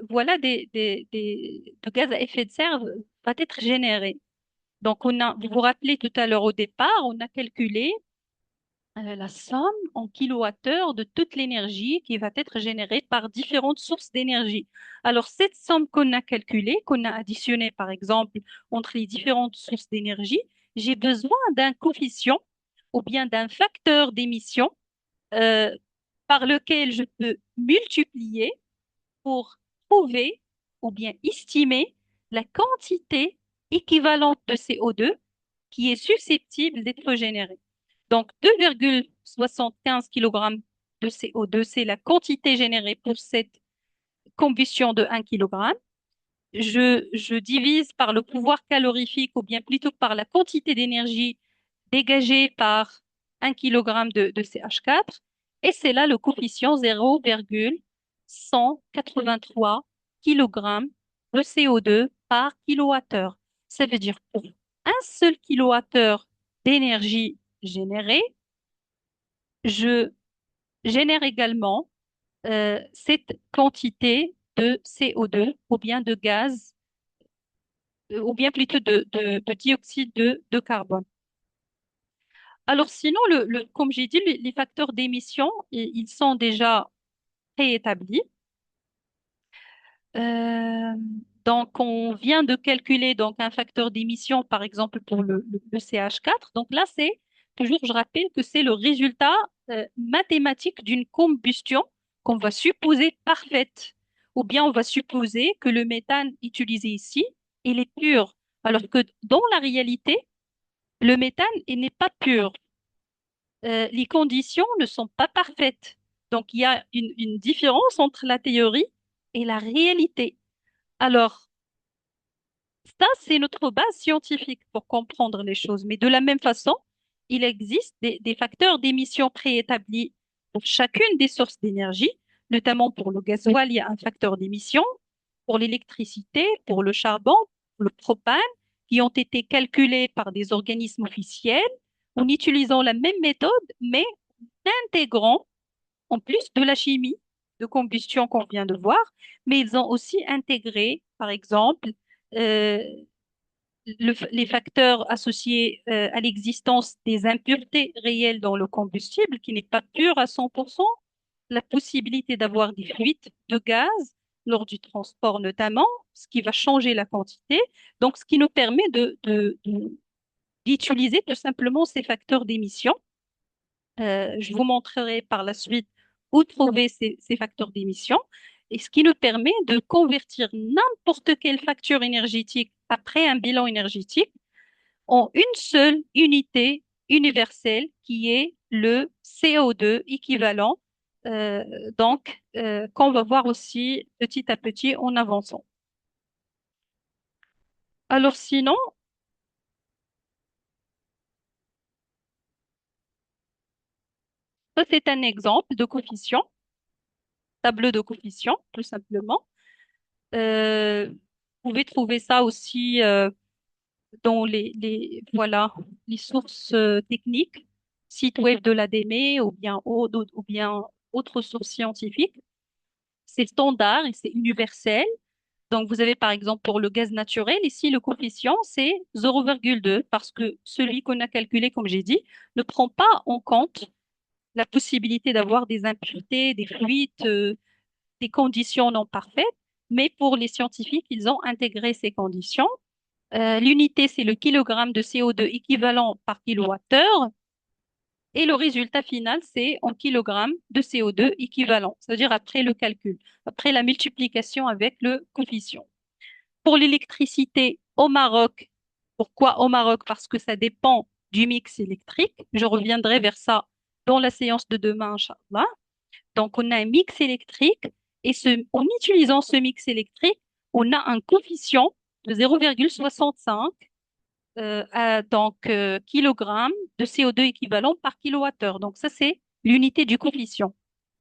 voilà, de gaz à effet de serre va être généré. Donc, vous vous rappelez tout à l'heure au départ, on a calculé la somme en kilowattheure de toute l'énergie qui va être générée par différentes sources d'énergie. Alors, cette somme qu'on a calculée, qu'on a additionnée, par exemple, entre les différentes sources d'énergie, j'ai besoin d'un coefficient ou bien d'un facteur d'émission euh, par lequel je peux multiplier pour trouver ou bien estimer la quantité équivalente de CO2 qui est susceptible d'être générée. Donc, 2,75 kg de CO2, c'est la quantité générée pour cette combustion de 1 kg. Je divise par le pouvoir calorifique ou bien plutôt par la quantité d'énergie dégagée par 1 kg de CH4 et c'est là le coefficient 0,183 kg de CO2 par kilowattheure. Ça veut dire pour un seul kilowattheure d'énergie générée, je génère également cette quantité de CO2 ou bien de gaz ou bien plutôt de dioxyde de carbone. Alors sinon, comme j'ai dit, les facteurs d'émission, ils sont déjà préétablis. Euh, donc, on vient de calculer donc un facteur d'émission, par exemple, pour le CH4. Donc là, c'est toujours, je rappelle que c'est le résultat mathématique d'une combustion qu'on va supposer parfaite. Ou bien on va supposer que le méthane utilisé ici, il est pur. Alors que dans la réalité, le méthane, il n'est pas pur. Les conditions ne sont pas parfaites. Donc, il y a une différence entre la théorie et la réalité. Alors, ça, c'est notre base scientifique pour comprendre les choses. Mais de la même façon, il existe des facteurs d'émission préétablis pour chacune des sources d'énergie, notamment pour le gasoil, il y a un facteur d'émission, pour l'électricité, pour le charbon, pour le propane, qui ont été calculés par des organismes officiels en utilisant la même méthode, mais intégrant en plus de la chimie de combustion qu'on vient de voir, mais ils ont aussi intégré, par exemple, euh, les facteurs associés à l'existence des impuretés réelles dans le combustible, qui n'est pas pur à 100%, la possibilité d'avoir des fuites de gaz lors du transport notamment, ce qui va changer la quantité, donc ce qui nous permet d'utiliser tout simplement ces facteurs d'émission. Je vous montrerai par la suite où trouver ces facteurs d'émission et ce qui nous permet de convertir n'importe quelle facture énergétique après un bilan énergétique en une seule unité universelle qui est le CO2 équivalent, euh, qu'on va voir aussi petit à petit en avançant. Alors sinon, ça c'est un exemple de coefficient, tableau de coefficient, tout simplement. Vous pouvez trouver ça aussi dans voilà, les sources techniques, site web de l'ADEME ou bien autres sources scientifiques. C'est standard et c'est universel. Donc, vous avez par exemple pour le gaz naturel, ici le coefficient c'est 0,2 parce que celui qu'on a calculé, comme j'ai dit, ne prend pas en compte la possibilité d'avoir des impuretés, des fuites, des conditions non parfaites. mais pour les scientifiques, ils ont intégré ces conditions. L'unité, c'est le kilogramme de CO2 équivalent par kilowattheure. Et le résultat final, c'est en kilogrammes de CO2 équivalent, c'est-à-dire après le calcul, après la multiplication avec le coefficient. Pour l'électricité au Maroc, pourquoi au Maroc? Parce que ça dépend du mix électrique. Je reviendrai vers ça dans la séance de demain, Inch'Allah. Donc, on a un mix électrique et en utilisant ce mix électrique, on a un coefficient de 0,65 kilogrammes de CO2 équivalent par kilowattheure. Donc, ça, c'est l'unité du coefficient.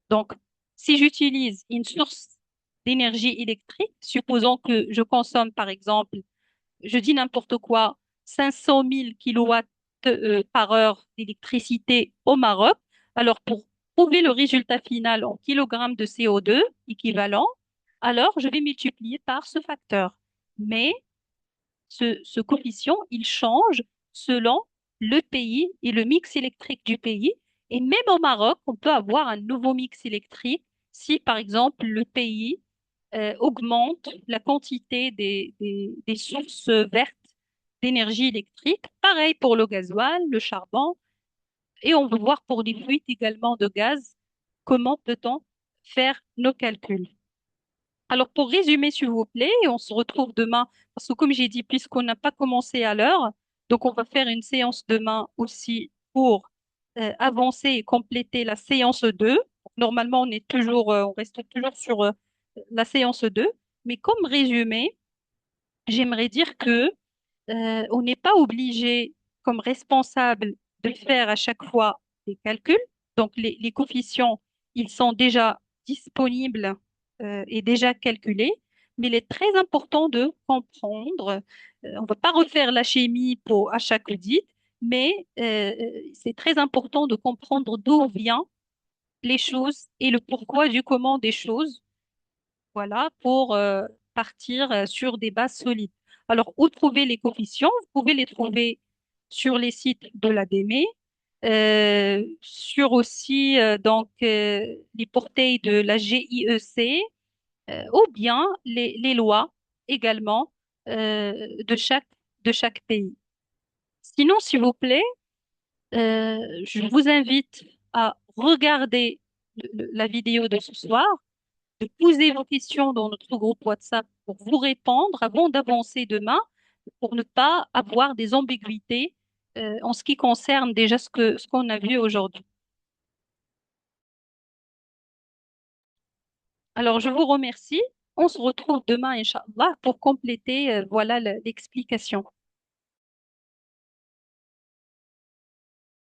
Donc, si j'utilise une source d'énergie électrique, supposons que je consomme, par exemple, je dis n'importe quoi, 500 000 kilowatts par heure d'électricité au Maroc, alors pour trouver le résultat final en kilogrammes de CO2 équivalent, alors je vais multiplier par ce facteur. Mais ce coefficient, il change selon le pays et le mix électrique du pays. Et même au Maroc, on peut avoir un nouveau mix électrique si, par exemple, le pays augmente la quantité des sources vertes d'énergie électrique. Pareil pour le gasoil, le charbon. Et on veut voir pour les fuites également de gaz, comment peut-on faire nos calculs. Alors, pour résumer, s'il vous plaît, on se retrouve demain, parce que comme j'ai dit, puisqu'on n'a pas commencé à l'heure, donc on va faire une séance demain aussi pour avancer et compléter la séance 2. Normalement, on reste toujours sur la séance 2, mais comme résumé, j'aimerais dire que on n'est pas obligé, comme responsable, de faire à chaque fois des calculs. Donc, les coefficients, ils sont déjà disponibles et déjà calculés. Mais il est très important de comprendre. On ne va pas refaire la chimie à chaque audit, mais c'est très important de comprendre d'où viennent les choses et le pourquoi du comment des choses. Voilà, pour partir sur des bases solides. Alors, où trouver les coefficients? Vous pouvez les trouver sur les sites de l'ADEME, sur aussi les portails de la GIEC, ou bien les lois également de chaque pays. Sinon, s'il vous plaît, je vous invite à regarder la vidéo de ce soir, de poser vos questions dans notre groupe WhatsApp pour vous répondre avant d'avancer demain, pour ne pas avoir des ambiguïtés en ce qui concerne déjà ce qu'on a vu aujourd'hui. Alors, je vous remercie. On se retrouve demain, Inch'Allah, pour compléter, voilà l'explication.